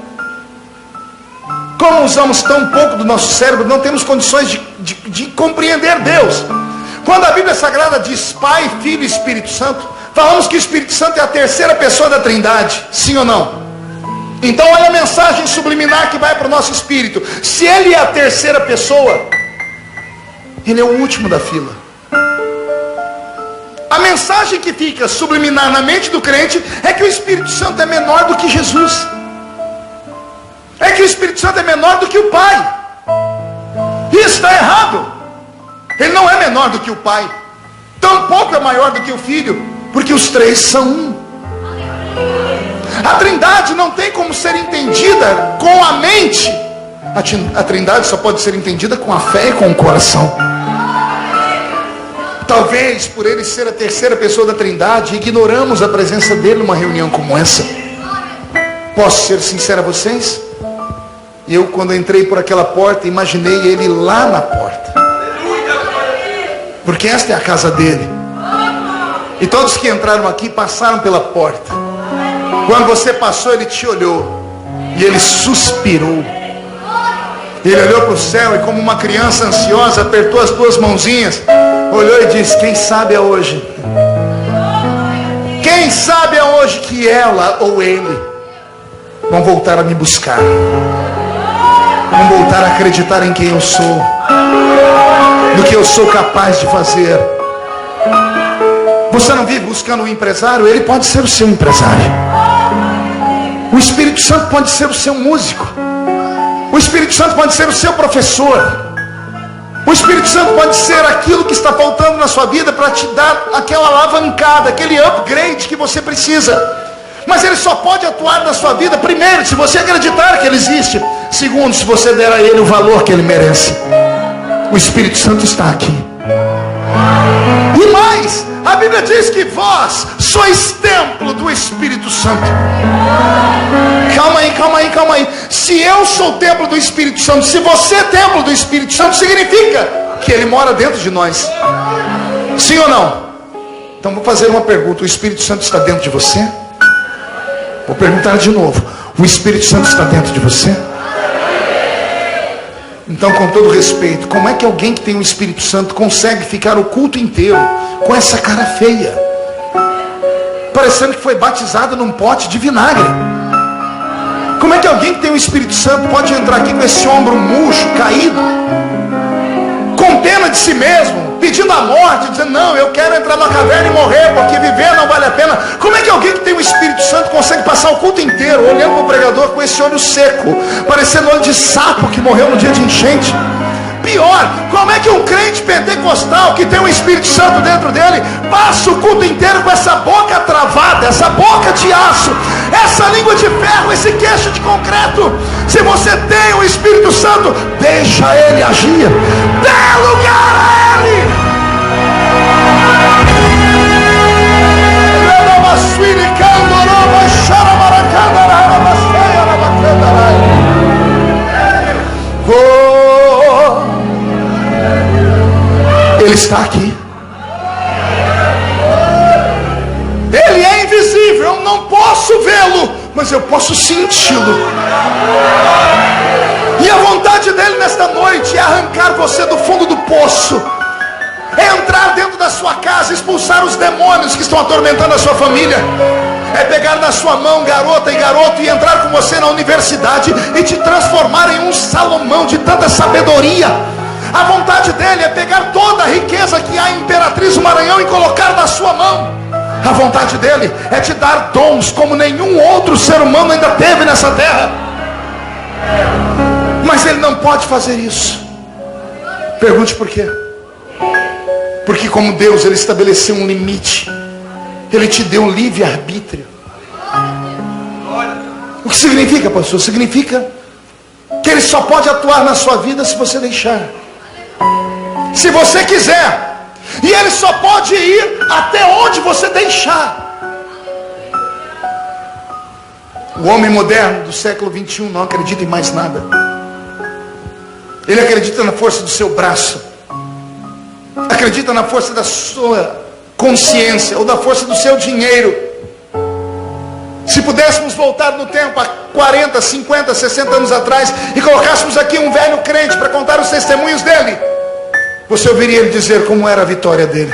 Como usamos tão pouco do nosso cérebro, não temos condições de compreender Deus. Quando a Bíblia Sagrada diz Pai, Filho e Espírito Santo, falamos que o Espírito Santo é a terceira pessoa da Trindade. Sim ou não? Então olha a mensagem subliminar que vai para o nosso espírito. Se ele é a terceira pessoa, ele é o último da fila. A mensagem que fica subliminar na mente do crente é que o Espírito Santo é menor do que Jesus. É que o Espírito Santo é menor do que o Pai. Isso está errado. Ele não é menor do que o Pai. Tampouco é maior do que o Filho. Porque os 3 são um. A Trindade não tem como ser entendida com a mente. A Trindade só pode ser entendida com a fé e com o coração. Talvez por ele ser a terceira pessoa da Trindade, ignoramos a presença dele numa reunião como essa. Posso ser sincero a vocês? Eu, quando entrei por aquela porta, imaginei ele lá na porta. Porque esta é a casa dele. E todos que entraram aqui passaram pela porta. Quando você passou, ele te olhou. E ele suspirou. Ele olhou para o céu e, como uma criança ansiosa, apertou as 2 mãozinhas, olhou e disse: quem sabe é hoje. Quem sabe é hoje que ela ou ele vão voltar a me buscar. Vão voltar a acreditar em quem eu sou, no que eu sou capaz de fazer. Você não vive buscando um empresário? Ele pode ser o seu empresário. O Espírito Santo pode ser o seu músico. O Espírito Santo pode ser o seu professor. O Espírito Santo pode ser aquilo que está faltando na sua vida para te dar aquela alavancada, aquele upgrade que você precisa. Mas ele só pode atuar na sua vida, primeiro, se você acreditar que ele existe. Segundo, se você der a ele o valor que ele merece. O Espírito Santo está aqui. E mais, a Bíblia diz que vós sois templo do Espírito Santo. Calma aí. Se eu sou templo do Espírito Santo, se você é templo do Espírito Santo, significa que ele mora dentro de nós. Sim ou não? Então vou fazer uma pergunta: o Espírito Santo está dentro de você? Vou perguntar de novo: o Espírito Santo está dentro de você? Então, com todo respeito, como é que alguém que tem o Espírito Santo consegue ficar o culto inteiro com essa cara feia, parecendo que foi batizado num pote de vinagre? Como é que alguém que tem o Espírito Santo pode entrar aqui com esse ombro murcho, caído, com pena de si mesmo, pedindo a morte, dizendo, não, eu quero entrar na caverna e morrer, porque viver não vale a pena? Como é que alguém que tem o Espírito Santo consegue passar o culto inteiro olhando para o pregador com esse olho seco, parecendo olho de sapo que morreu no dia de enchente? Pior, como é que um crente pentecostal que tem o Espírito Santo dentro dele passa o culto inteiro com essa boca travada, essa boca de aço, essa língua de ferro, esse queixo de concreto? Se você tem o Espírito Santo, deixa ele agir, dê lugar a ele. Ele está aqui. Ele é invisível, eu não posso vê-lo, mas eu posso senti-lo. E a vontade dele nesta noite é arrancar você do fundo do poço, é entrar dentro da sua casa, expulsar os demônios que estão atormentando a sua família, é pegar na sua mão, garota e garoto, e entrar com você na universidade e te transformar em um Salomão de tanta sabedoria. A vontade dele é pegar toda a riqueza que há em Imperatriz do Maranhão e colocar na sua mão. A vontade dele é te dar dons como nenhum outro ser humano ainda teve nessa terra. Mas ele não pode fazer isso. Pergunte por quê? Porque como Deus, ele estabeleceu um limite. Ele te deu um livre-arbítrio. O que significa, pastor? Significa que ele só pode atuar na sua vida se você deixar, se você quiser. E ele só pode ir até onde você deixar. O homem moderno do século 21 não acredita em mais nada. Ele acredita na força do seu braço, acredita na força da sua consciência, ou da força do seu dinheiro. Se pudéssemos voltar no tempo a 40, 50, 60 anos atrás e colocássemos aqui um velho crente para contar os testemunhos dele, você ouviria ele dizer como era a vitória dele.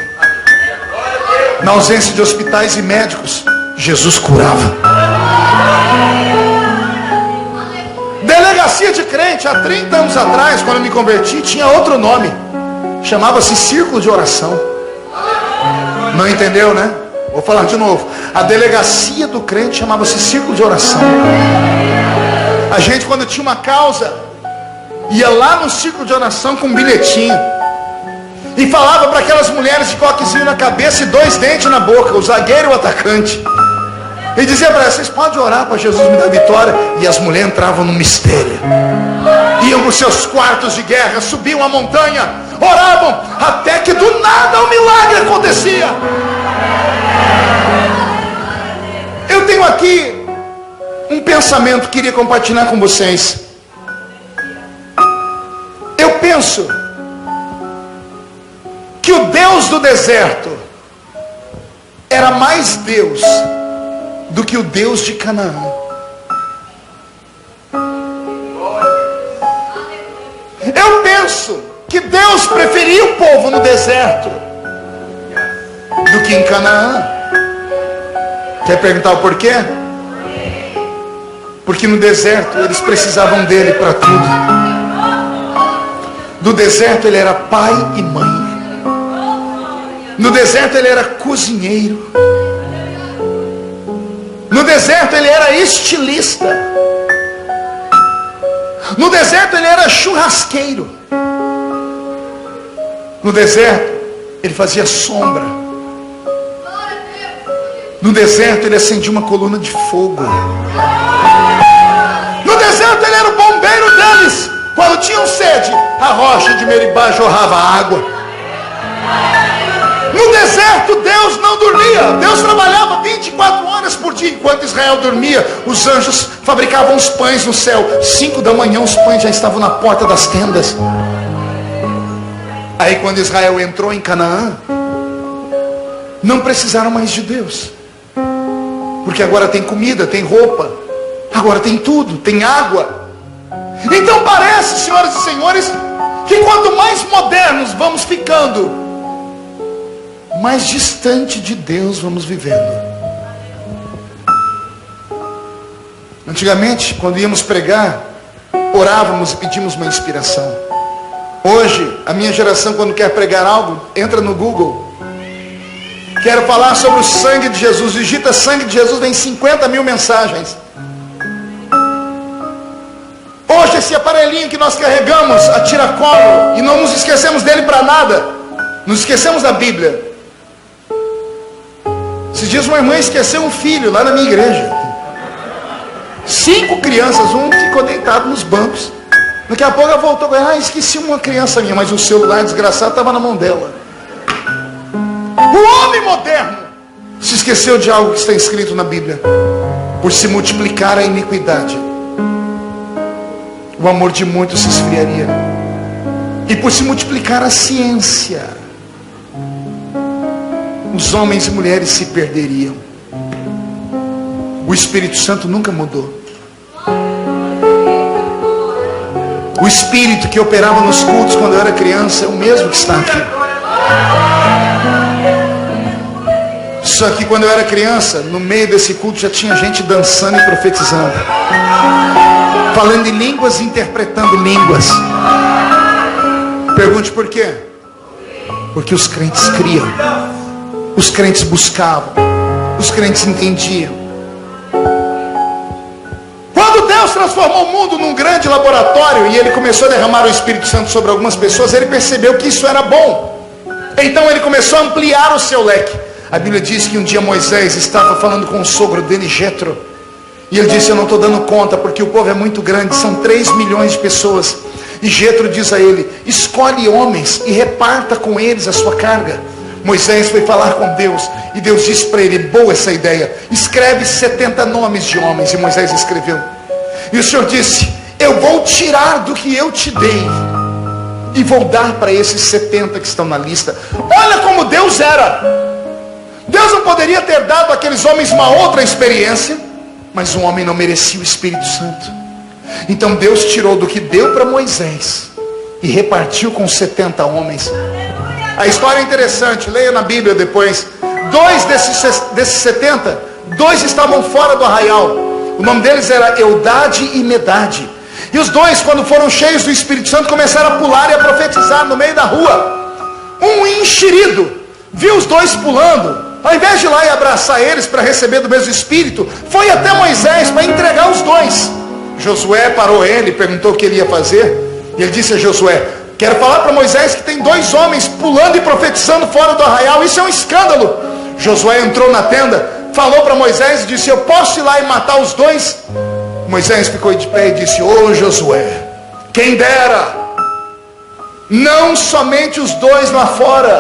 Na ausência de hospitais e médicos, Jesus curava. Delegacia de crente, há 30 anos atrás, quando eu me converti, tinha outro nome. Chamava-se Círculo de Oração. Não entendeu, né? Vou falar de novo. A delegacia do crente chamava-se Círculo de Oração. A gente, quando tinha uma causa, ia lá no Círculo de Oração com um bilhetinho e falava para aquelas mulheres de coquezinho na cabeça e 2 dentes na boca, o zagueiro e o atacante, e dizia para elas: vocês podem orar para Jesus me dar vitória. E as mulheres entravam no mistério, iam para os seus quartos de guerra, subiam a montanha, oravam, até que do nada o milagre acontecia. Eu tenho aqui um pensamento que queria compartilhar com vocês. Eu penso que o Deus do deserto era mais Deus do que o Deus de Canaã. Eu penso que Deus preferia o povo no deserto do que em Canaã. Quer perguntar o porquê? Porque no deserto eles precisavam dele para tudo. No deserto ele era pai e mãe. No deserto ele era cozinheiro. No deserto ele era estilista. No deserto ele era churrasqueiro. No deserto ele fazia sombra. No deserto ele acendia uma coluna de fogo. No deserto ele era o bombeiro deles. Quando tinham sede, a rocha de Meribá jorrava água. No deserto Deus não dormia. Deus trabalhava 24 horas por dia. Enquanto Israel dormia, os anjos fabricavam os pães no céu. 5 da manhã os pães já estavam na porta das tendas. Aí quando Israel entrou em Canaã, não precisaram mais de Deus, porque agora tem comida, tem roupa, agora tem tudo, tem água. Então parece, senhoras e senhores, que quanto mais modernos vamos ficando, mais distante de Deus vamos vivendo. Antigamente, quando íamos pregar, orávamos e pedimos uma inspiração. Hoje, a minha geração, quando quer pregar algo, entra no Google. Quero falar sobre o sangue de Jesus. Digita sangue de Jesus, vem 50 mil mensagens. Hoje, esse aparelhinho que nós carregamos a tiracolo, e não nos esquecemos dele para nada, nos esquecemos da Bíblia. Esses dias uma irmã esqueceu um filho lá na minha igreja. 5 crianças, um ficou deitado nos bancos. Daqui a pouco ela voltou, esqueci uma criança minha, mas o celular desgraçado estava na mão dela. O homem moderno se esqueceu de algo que está escrito na Bíblia. Por se multiplicar a iniquidade, o amor de muitos se esfriaria. E por se multiplicar a ciência, os homens e mulheres se perderiam. O Espírito Santo nunca mudou. O Espírito que operava nos cultos quando eu era criança é o mesmo que está aqui. Só que quando eu era criança, no meio desse culto já tinha gente dançando e profetizando, falando em línguas e interpretando línguas. Pergunte por quê? Porque os crentes criam, os crentes buscavam, os crentes entendiam. Quando Deus transformou o mundo num grande laboratório e Ele começou a derramar o Espírito Santo sobre algumas pessoas, Ele percebeu que isso era bom. Então Ele começou a ampliar o seu leque. A Bíblia diz que um dia Moisés estava falando com o sogro dele, Jetro, e ele disse: eu não estou dando conta, porque o povo é muito grande, são 3 milhões de pessoas. E Jetro diz a ele: escolhe homens e reparta com eles a sua carga. Moisés foi falar com Deus, e Deus disse para ele: boa essa ideia, escreve 70 nomes de homens. E Moisés escreveu. E o Senhor disse: eu vou tirar do que eu te dei e vou dar para esses 70 que estão na lista. Olha como Deus era. Deus não poderia ter dado àqueles homens uma outra experiência, mas o homem não merecia o Espírito Santo. Então Deus tirou do que deu para Moisés e repartiu com 70 homens. A história é interessante, leia na Bíblia depois. 2 desses 70, 2 estavam fora do arraial. O nome deles era Eldade e Medade. E os 2, quando foram cheios do Espírito Santo, começaram a pular e a profetizar no meio da rua. Um enxerido viu os 2 pulando. Ao invés de ir lá e abraçar eles para receber do mesmo Espírito, foi até Moisés para entregar os 2. Josué parou ele e perguntou o que ele ia fazer. E ele disse a Josué: quero falar para Moisés que tem 2 homens pulando e profetizando fora do arraial. Isso é um escândalo. Josué entrou na tenda, falou para Moisés e disse: eu posso ir lá e matar os 2? Moisés ficou de pé e disse: ô Josué, quem dera, não somente os 2 lá fora,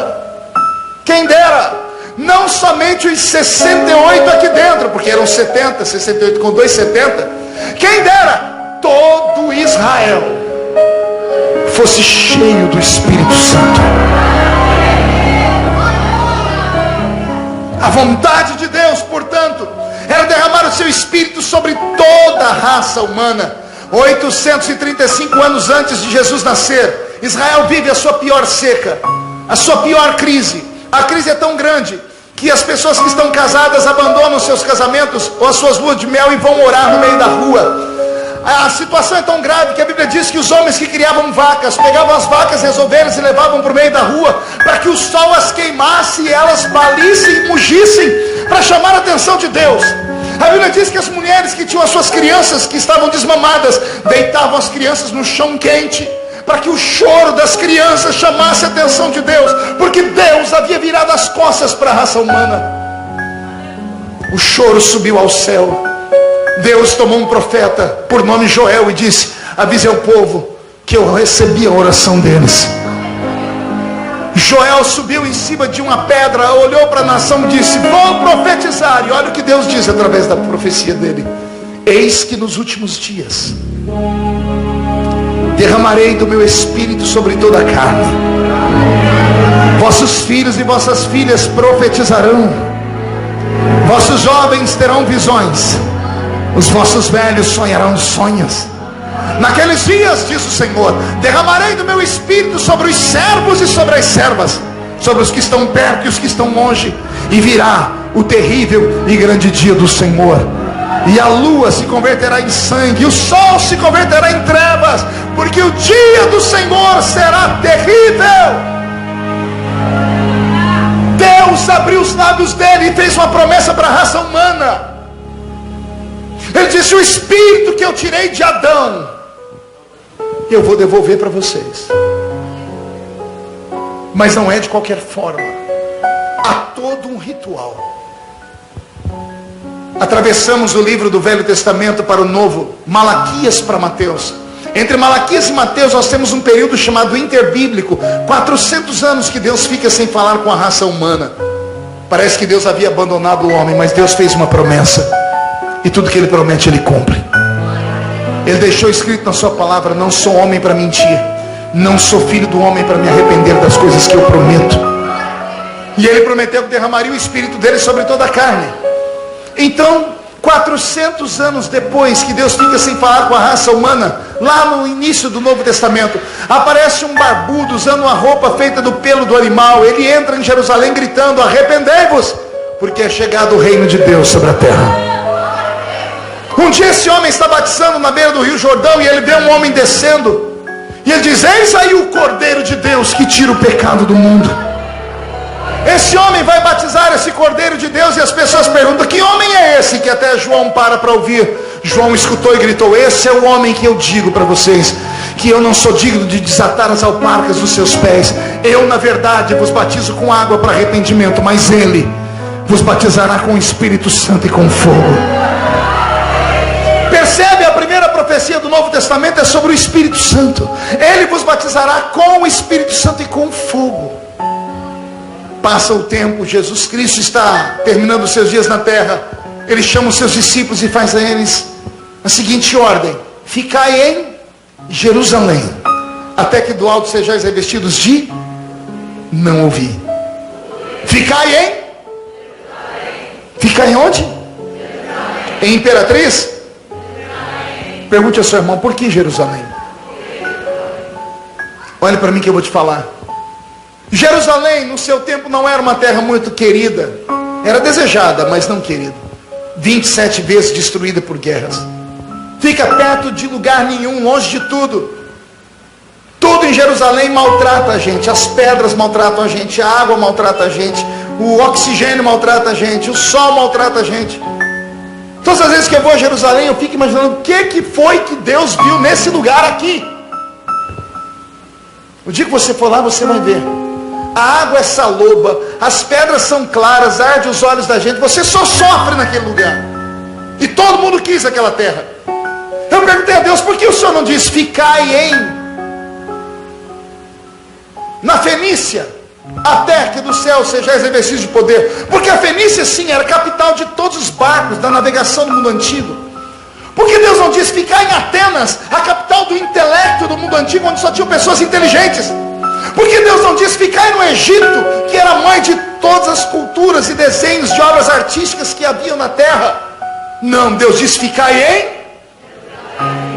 quem dera, não somente os 68 aqui dentro, porque eram 70, 68 com 2, 70. Quem dera todo Israel fosse cheio do Espírito Santo. A vontade de Deus, portanto, era derramar o seu Espírito sobre toda a raça humana. 835 anos antes de Jesus nascer, Israel vive a sua pior seca, a sua pior crise. A crise é tão grande que as pessoas que estão casadas abandonam seus casamentos ou as suas luas de mel e vão morar no meio da rua. A situação é tão grave que a Bíblia diz que os homens que criavam vacas, pegavam as vacas resolveiras e levavam para o meio da rua, para que o sol as queimasse e elas balissem e mugissem, para chamar a atenção de Deus. A Bíblia diz que as mulheres que tinham as suas crianças que estavam desmamadas, deitavam as crianças no chão quente, para que o choro das crianças chamasse a atenção de Deus, porque Deus havia virado as costas para a raça humana. O choro subiu ao céu. Deus tomou um profeta por nome Joel e disse: avise ao povo que eu recebi a oração deles. Joel subiu em cima de uma pedra, olhou para a nação e disse: vou profetizar. E olha o que Deus diz através da profecia dele: eis que nos últimos dias derramarei do meu Espírito sobre toda a carne. Vossos filhos e vossas filhas profetizarão, vossos jovens terão visões, os vossos velhos sonharão sonhos. Naqueles dias, diz o Senhor, derramarei do meu Espírito sobre os servos e sobre as servas, sobre os que estão perto e os que estão longe, e virá o terrível e grande dia do Senhor. E a lua se converterá em sangue, e o sol se converterá em trevas, porque o dia do Senhor será terrível. Deus abriu os lábios dele e fez uma promessa para a raça humana. Ele disse: o espírito que eu tirei de Adão, eu vou devolver para vocês. Mas não é de qualquer forma. Há todo um ritual. Atravessamos o livro do Velho Testamento para o Novo, Malaquias para Mateus. Entre Malaquias e Mateus nós temos um período chamado interbíblico, 400 anos que Deus fica sem falar com a raça humana. Parece que Deus havia abandonado o homem, mas Deus fez uma promessa, e tudo que Ele promete Ele cumpre. Ele deixou escrito na sua palavra: não sou homem para mentir, não sou filho do homem para me arrepender das coisas que eu prometo. E Ele prometeu que derramaria o Espírito dele sobre toda a carne. Então, 400 anos depois que Deus fica sem falar com a raça humana, lá no início do Novo Testamento, aparece um barbudo usando uma roupa feita do pelo do animal. Ele entra em Jerusalém gritando: arrependei-vos, porque é chegado o reino de Deus sobre a terra. Um dia esse homem está batizando na beira do rio Jordão, e ele vê um homem descendo, e ele diz: eis aí o Cordeiro de Deus que tira o pecado do mundo. Esse homem vai batizar esse Cordeiro de Deus, e as pessoas perguntam: que homem é esse? Que até João para ouvir. João escutou e gritou: esse é o homem que eu digo para vocês, que eu não sou digno de desatar as alparcas dos seus pés. Eu, na verdade, vos batizo com água para arrependimento, mas ele vos batizará com o Espírito Santo e com fogo. Percebe? A primeira profecia do Novo Testamento é sobre o Espírito Santo. Ele vos batizará com o Espírito Santo e com fogo. Passa o tempo, Jesus Cristo está terminando os seus dias na terra. Ele chama os seus discípulos e faz a eles a seguinte ordem: ficai em Jerusalém, até que do alto sejais revestidos de... não ouvi. Ficai em... ficai onde? Em Imperatriz? Pergunte ao seu irmão: por que Jerusalém? Olhe para mim que eu vou te falar. Jerusalém no seu tempo não era uma terra muito querida. Era desejada, mas não querida. 27 vezes destruída por guerras. Fica perto de lugar nenhum, longe de tudo. Tudo em Jerusalém maltrata a gente. As pedras maltratam a gente, a água maltrata a gente, o oxigênio maltrata a gente, o sol maltrata a gente. Todas as vezes que eu vou a Jerusalém, eu fico imaginando o que foi que Deus viu nesse lugar aqui. O dia que você for lá, você vai ver. A água é saloba, as pedras são claras, arde os olhos da gente. Você só sofre naquele lugar. E todo mundo quis aquela terra. Eu perguntei a Deus: por que o Senhor não diz ficai na Fenícia, até que do céu sejais revestidos de poder? Porque a Fenícia sim era a capital de todos os barcos da navegação do mundo antigo. Por que Deus não diz ficar em Atenas, a capital do intelecto do mundo antigo, onde só tinham pessoas inteligentes? Por que Deus não diz ficar no Egito, que era a mãe de todas as culturas e desenhos de obras artísticas que haviam na terra? Não, Deus diz ficar em...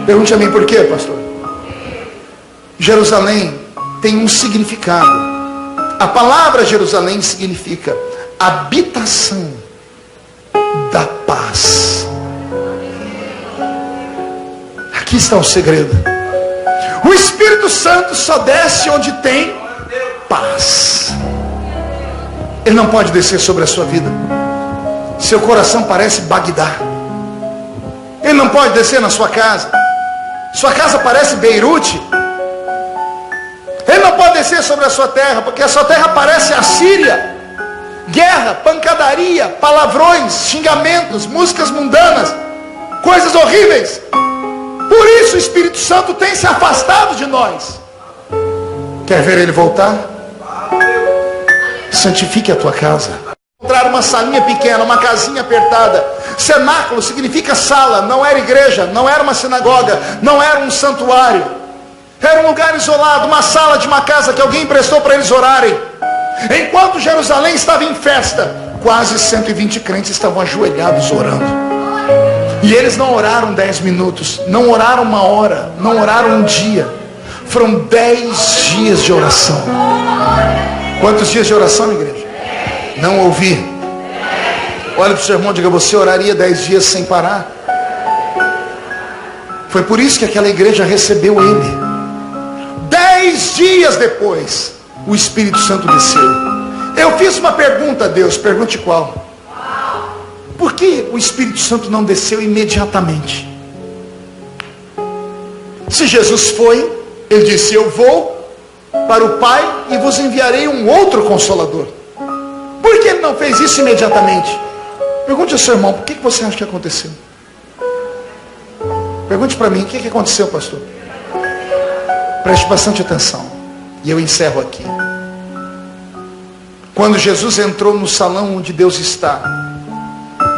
Pergunte a mim por quê, pastor? Jerusalém tem um significado. A palavra Jerusalém significa habitação da paz. Aqui está o segredo. O Espírito Santo só desce onde tem paz. Ele não pode descer sobre a sua vida. Seu coração parece Bagdá. Ele não pode descer na sua casa. Sua casa parece Beirute. Ele não pode descer sobre a sua terra, porque a sua terra parece a Síria. Guerra, pancadaria, palavrões, xingamentos, músicas mundanas, coisas horríveis. Por isso o Espírito Santo tem se afastado de nós. Quer ver ele voltar? Santifique a tua casa. Encontrar uma salinha pequena, uma casinha apertada. Cenáculo significa sala, não era igreja, não era uma sinagoga, não era um santuário. Era um lugar isolado, uma sala de uma casa que alguém emprestou para eles orarem. Enquanto Jerusalém estava em festa, quase 120 crentes estavam ajoelhados orando. E eles não oraram 10 minutos, não oraram uma hora, não oraram um dia. Foram 10 dias de oração. Quantos dias de oração, igreja? Não ouvi. Olha para o seu irmão e diga: você oraria 10 dias sem parar? Foi por isso que aquela igreja recebeu ele. 10 dias depois, o Espírito Santo desceu. Eu fiz uma pergunta a Deus, pergunte qual? Por que o Espírito Santo não desceu imediatamente? Se Jesus foi, ele disse: eu vou para o Pai e vos enviarei um outro Consolador. Por que ele não fez isso imediatamente? Pergunte ao seu irmão: por que você acha que aconteceu? Pergunte para mim: o que aconteceu, pastor? Preste bastante atenção, e eu encerro aqui. Quando Jesus entrou no salão onde Deus está,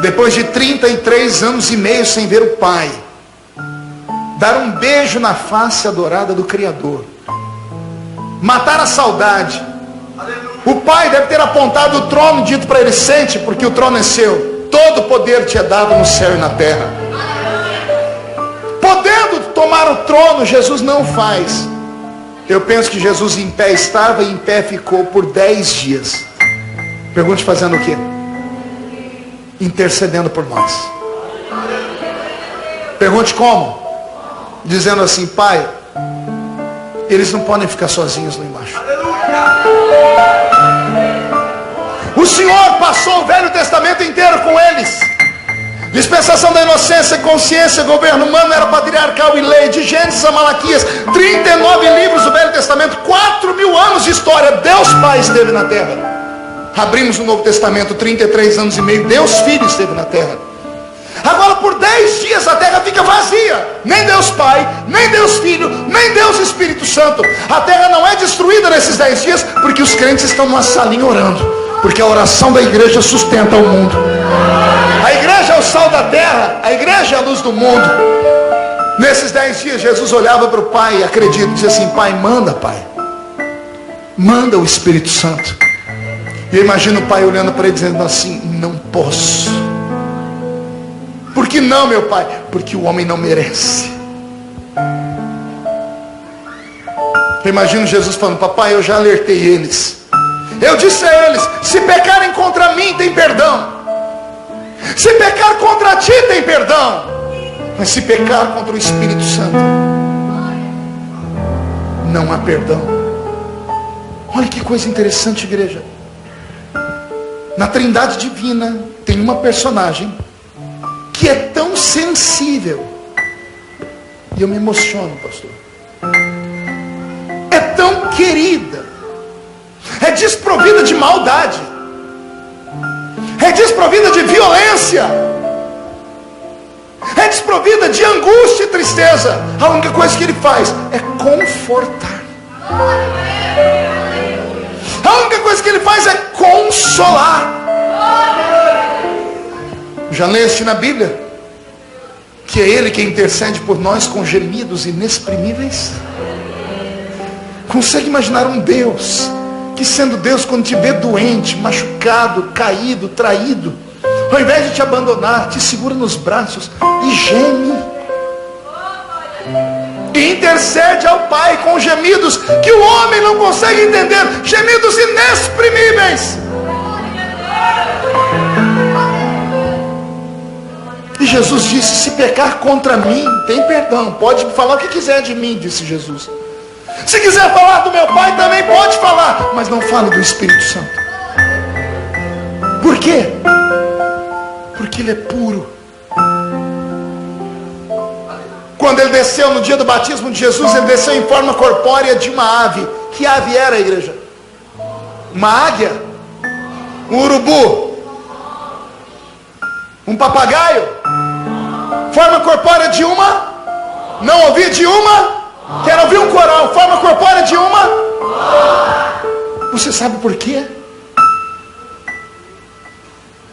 depois de 33 anos e meio sem ver o Pai, dar um beijo na face adorada do Criador, matar a saudade, o Pai deve ter apontado o trono, dito para ele: sente, porque o trono é seu, todo poder te é dado no céu e na terra. Podendo tomar o trono, Jesus não faz. Eu penso que Jesus em pé estava e em pé ficou por 10 dias. Pergunte: fazendo o quê? Intercedendo por nós. Pergunte como? Dizendo assim: Pai, eles não podem ficar sozinhos lá embaixo. O Senhor passou o Velho Testamento inteiro com eles. Dispensação da inocência, consciência, governo humano, era patriarcal e lei. De Gênesis a Malaquias, 39 livros do Velho Testamento, 4.000 anos de história. Deus Pai esteve na terra. Abrimos o Novo Testamento, 33 anos e meio, Deus Filho esteve na terra. Agora por 10 dias a terra fica vazia. Nem Deus Pai, nem Deus Filho, nem Deus Espírito Santo. A terra não é destruída nesses 10 dias, porque os crentes estão numa salinha orando. Porque a oração da igreja sustenta o mundo. A igreja é o sal da terra, a igreja é a luz do mundo. Nesses 10 dias Jesus olhava para o Pai, acredito, dizia assim: Pai, manda, Pai, manda o Espírito Santo. E eu imagino o Pai olhando para ele dizendo assim: não posso. Por que não, meu Pai? Porque o homem não merece. Eu imagino Jesus falando: papai, eu já alertei eles. Eu disse a eles: se pecarem contra mim, tem perdão. Se pecar contra ti, tem perdão. Mas se pecar contra o Espírito Santo, não há perdão. Olha que coisa interessante, igreja. Na Trindade Divina tem uma personagem que é tão sensível, e eu me emociono, pastor. É tão querida, é desprovida de maldade, é desprovida de violência, é desprovida de angústia e tristeza. A única coisa que ele faz é confortar. A única coisa que ele faz é consolar. Já leste na Bíblia que é ele que intercede por nós com gemidos inexprimíveis? Consegue imaginar um Deus que, sendo Deus, quando te vê doente, machucado, caído, traído, ao invés de te abandonar, te segura nos braços e geme, e intercede ao Pai com gemidos que o homem não consegue entender, gemidos inexprimíveis. E Jesus disse: se pecar contra mim, tem perdão. Pode falar o que quiser de mim, disse Jesus. Se quiser falar do meu Pai, também pode falar, mas não fale do Espírito Santo. Por quê? Porque ele é puro. Quando ele desceu no dia do batismo de Jesus, ele desceu em forma corpórea de uma ave. Que ave era, igreja? Uma águia? Um urubu? Um papagaio? Forma corpórea de uma? Não ouvi de uma? Quero ouvir um coral. Forma corpórea de uma? Você sabe por quê?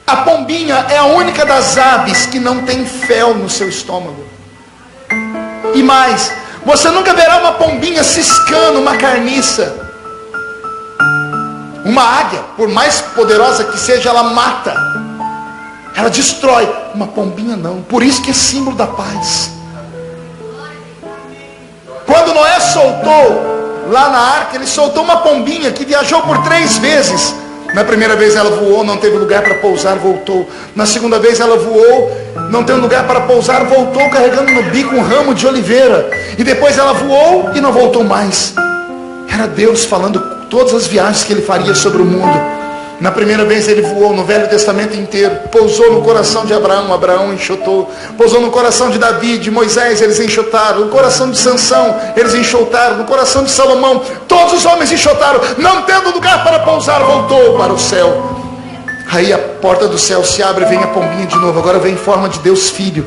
A pombinha é a única das aves que não tem fel no seu estômago. E mais, você nunca verá uma pombinha ciscando uma carniça. Uma águia, por mais poderosa que seja, ela mata, ela destrói. Uma pombinha não. Por isso que é símbolo da paz. Quando Noé soltou lá na arca, ele soltou uma pombinha que viajou por 3 vezes. Na primeira vez ela voou, não teve lugar para pousar, voltou. Na segunda vez ela voou, não teve lugar para pousar, voltou carregando no bico um ramo de oliveira. E depois ela voou e não voltou mais. Era Deus falando todas as viagens que ele faria sobre o mundo. Na primeira vez ele voou no Velho Testamento inteiro. Pousou no coração de Abraão, Abraão enxotou. Pousou no coração de Davi, de Moisés, eles enxotaram. No coração de Sansão, eles enxotaram. No coração de Salomão, todos os homens enxotaram. Não tendo lugar para pousar, voltou para o céu. Aí a porta do céu se abre e vem a pombinha de novo. Agora vem em forma de Deus Filho.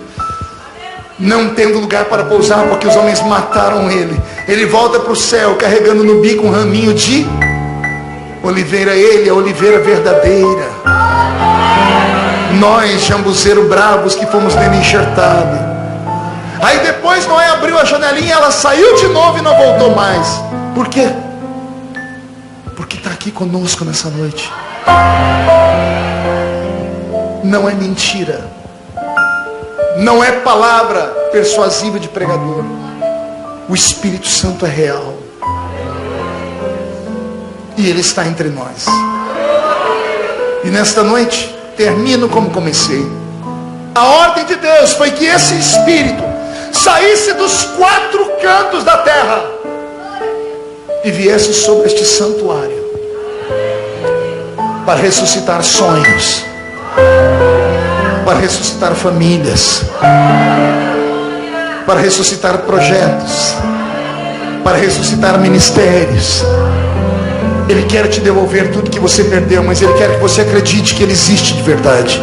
Não tendo lugar para pousar, porque os homens mataram ele. Ele volta para o céu, carregando no bico um raminho de oliveira. Ele é a oliveira verdadeira. Nós, jambuzeiro bravos, que fomos nele enxertados. Aí depois Noé abriu a janelinha, ela saiu de novo e não voltou mais. Por quê? Porque está aqui conosco nessa noite. Não é mentira. Não é palavra persuasiva de pregador. O Espírito Santo é real. E Ele está entre nós. E nesta noite, termino como comecei. A ordem de Deus foi que esse Espírito saísse dos 4 cantos da terra e viesse sobre este santuário para ressuscitar sonhos, para ressuscitar famílias, para ressuscitar projetos, para ressuscitar ministérios. Ele quer te devolver tudo que você perdeu, mas Ele quer que você acredite que Ele existe de verdade.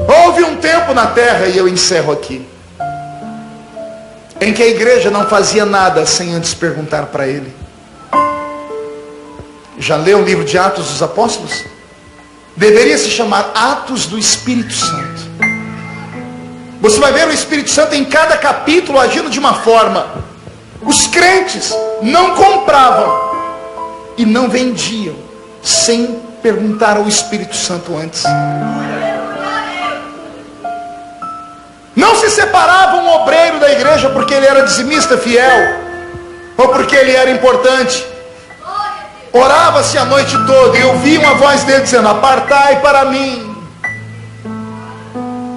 Houve um tempo na terra, e eu encerro aqui, em que a igreja não fazia nada sem antes perguntar para Ele. Já leu o livro de Atos dos Apóstolos? Deveria se chamar Atos do Espírito Santo. Você vai ver o Espírito Santo em cada capítulo agindo de uma forma. Os crentes não compravam e não vendiam sem perguntar ao Espírito Santo antes. Não se separava um obreiro da igreja porque ele era dizimista fiel ou porque ele era importante. Orava-se a noite toda e ouvia uma voz dele dizendo: apartai para mim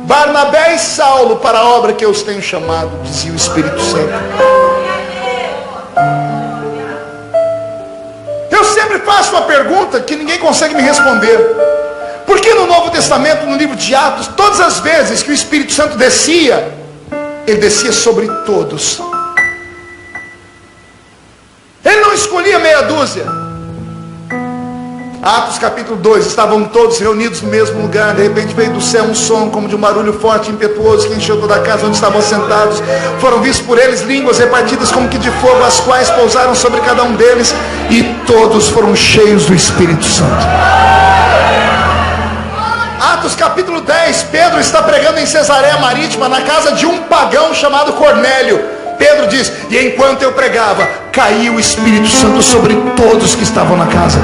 Barnabé e Saulo para a obra que eu os tenho chamado, dizia o Espírito Santo. Eu sempre faço uma pergunta que ninguém consegue me responder. Por que no Novo Testamento, no livro de Atos, todas as vezes que o Espírito Santo descia, ele descia sobre todos? Ele não escolhia meia dúzia. Atos capítulo 2, estavam todos reunidos no mesmo lugar. De repente veio do céu um som como de um barulho forte e impetuoso que encheu toda a casa onde estavam sentados. Foram vistos por eles línguas repartidas como que de fogo, as quais pousaram sobre cada um deles, e todos foram cheios do Espírito Santo. Atos capítulo 10, Pedro está pregando em Cesareia Marítima, na casa de um pagão chamado Cornélio. Pedro diz: e enquanto eu pregava, caiu o Espírito Santo sobre todos que estavam na casa.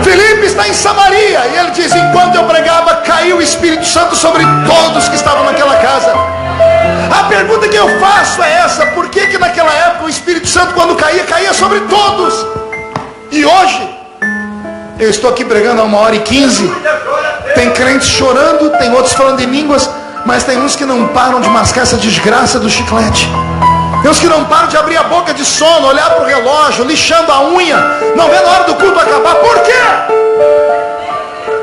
Filipe está em Samaria e ele diz: enquanto eu pregava, caiu o Espírito Santo sobre todos que estavam naquela casa. A pergunta que eu faço é essa: por que que naquela época o Espírito Santo, quando caía, caía sobre todos? E hoje eu estou aqui pregando a 1h15, tem crentes chorando, tem outros falando em línguas, mas tem uns que não param de mascar essa desgraça do chiclete. Tem uns que não param de abrir a boca de sono, olhar para o relógio, lixando a unha, não vê na hora do culto acabar. Por quê?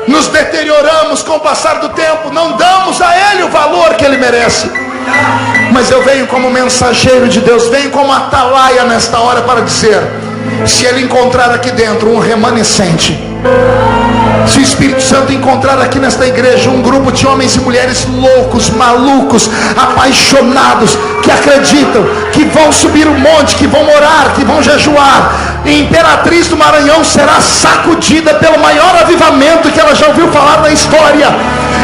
Nos deterioramos com o passar do tempo, não damos a Ele o valor que Ele merece. Mas eu venho como mensageiro de Deus, venho como atalaia nesta hora para dizer: se Ele encontrar aqui dentro um remanescente, se o Espírito Santo encontrar aqui nesta igreja um grupo de homens e mulheres loucos, malucos, apaixonados, que acreditam, que vão subir o monte, que vão orar, que vão jejuar, e Imperatriz do Maranhão será sacudida pelo maior avivamento que ela já ouviu falar na história.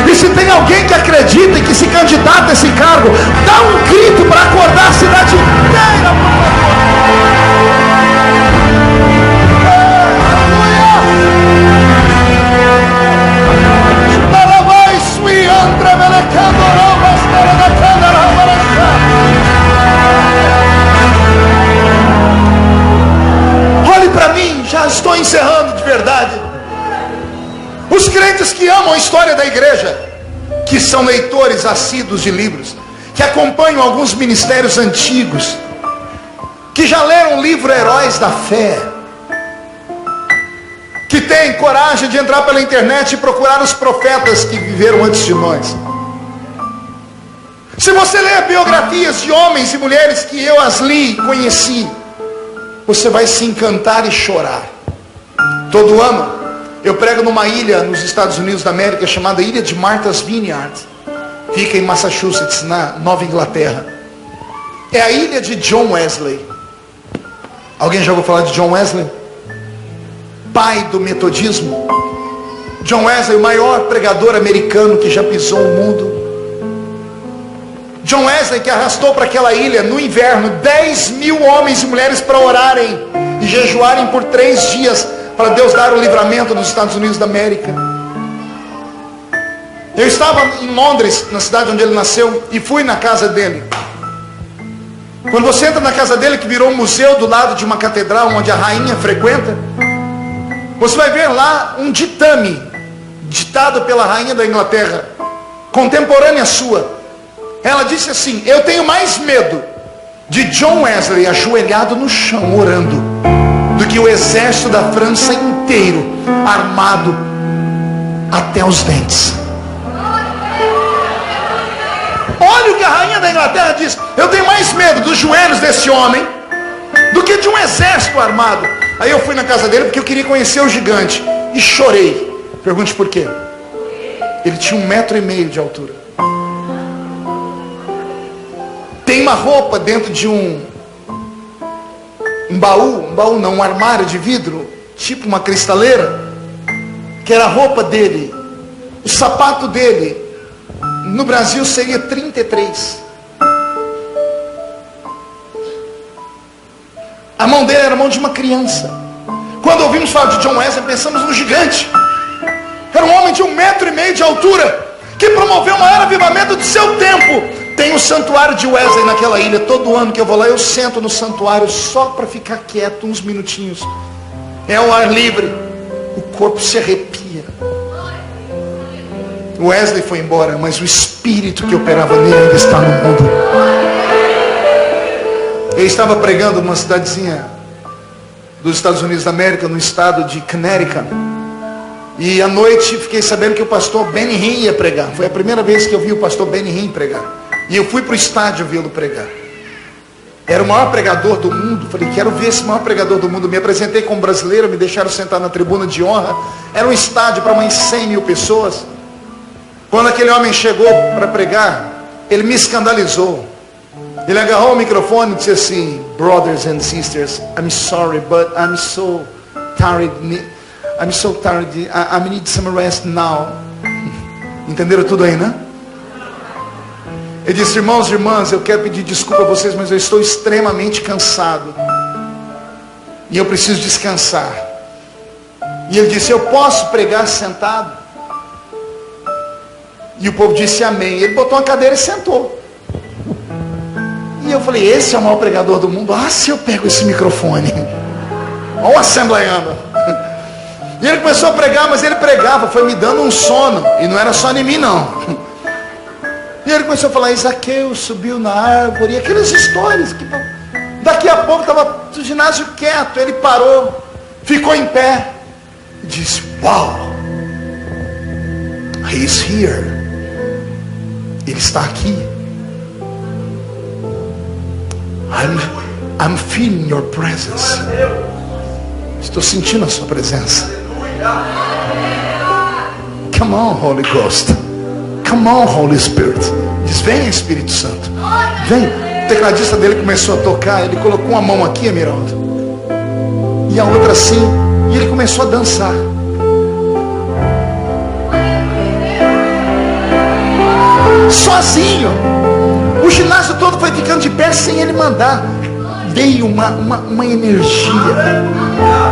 E se tem alguém que acredita e que se candidata a esse cargo, dá um grito para acordar a cidade inteira, por favor. Olhe para mim, já estou encerrando. verdade. Os crentes que amam a história da igreja, que são leitores assíduos de livros, que acompanham alguns ministérios antigos, que já leram o livro Heróis da Fé, que têm coragem de entrar pela internet e procurar os profetas que viveram antes de nós. Se você ler biografias de homens e mulheres que eu as li e conheci, você vai se encantar e chorar. Todo ano eu prego numa ilha nos Estados Unidos da América chamada Ilha de Martha's Vineyard. Fica em Massachusetts, na Nova Inglaterra. É a ilha de John Wesley. Alguém já ouviu falar de John Wesley? Pai do metodismo. John Wesley, o maior pregador americano que já pisou o mundo. John Wesley, que arrastou para aquela ilha no inverno 10 mil homens e mulheres para orarem e jejuarem por 3 dias para Deus dar o livramento nos Estados Unidos da América. Eu estava em Londres, na cidade onde ele nasceu, e fui na casa dele. Quando você entra na casa dele, que virou um museu do lado de uma catedral onde a rainha frequenta, você vai ver lá um ditame ditado pela rainha da Inglaterra, contemporânea sua. Ela disse assim: eu tenho mais medo de John Wesley ajoelhado no chão orando do que o exército da França inteiro armado até os dentes. Olha o que a rainha da Inglaterra diz: eu tenho mais medo dos joelhos desse homem do que de um exército armado. Aí eu fui na casa dele porque eu queria conhecer o gigante e chorei. Pergunte por quê. Ele tinha 1,5 metro de altura. Tem uma roupa dentro de um baú não, um armário de vidro, tipo uma cristaleira, que era a roupa dele. O sapato dele no Brasil seria 33. A mão dele era a mão de uma criança. Quando ouvimos falar de John Wesley, pensamos no gigante. Era um homem de 1,5 metro de altura, que promoveu o maior avivamento do seu tempo. Tem o santuário de Wesley naquela ilha. Todo ano que eu vou lá, eu sento no santuário só para ficar quieto uns minutinhos. É o ar livre, o corpo se arrepia. Wesley foi embora, mas o espírito que operava nele ainda está no mundo. Eu estava pregando numa cidadezinha dos Estados Unidos da América, no estado de Connecticut, e à noite fiquei sabendo que o pastor Benny Hinn ia pregar. Foi a primeira vez que eu vi o pastor Benny Hinn pregar, e eu fui para o estádio vê-lo pregar. Era o maior pregador do mundo. Falei, quero ver esse maior pregador do mundo. Me apresentei como brasileiro, me deixaram sentar na tribuna de honra. Era um estádio para mais 100 mil pessoas. Quando aquele homem chegou para pregar, ele me escandalizou. Ele agarrou o microfone e disse assim: brothers and sisters, I'm sorry, but I'm so tired. I'm so tired. I need some rest now. Entenderam tudo aí, né? Ele disse: irmãos e irmãs, eu quero pedir desculpa a vocês, mas eu estou extremamente cansado e eu preciso descansar. E ele disse: eu posso pregar sentado? E o povo disse amém. Ele botou uma cadeira e sentou. E eu falei: esse é o maior pregador do mundo? Ah, se eu pego esse microfone. Olha o assembleiano. E ele começou a pregar, mas ele pregava, foi me dando um sono. E não era só em mim não. E ele começou a falar: Zaqueu subiu na árvore, e aquelas histórias que daqui a pouco estava o ginásio quieto. Ele parou, ficou em pé e disse: uau, he's here. Ele está aqui. I'm feeling your presence. Estou sentindo a sua presença. Come on, Holy Ghost. Come on, Holy Spirit. Diz: vem, Espírito Santo. Vem. O tecladista dele começou a tocar. Ele colocou uma mão aqui, Emeraldo, e a outra assim. E ele começou a dançar. Sozinho. O ginásio todo foi ficando de pé sem ele mandar. Veio uma energia,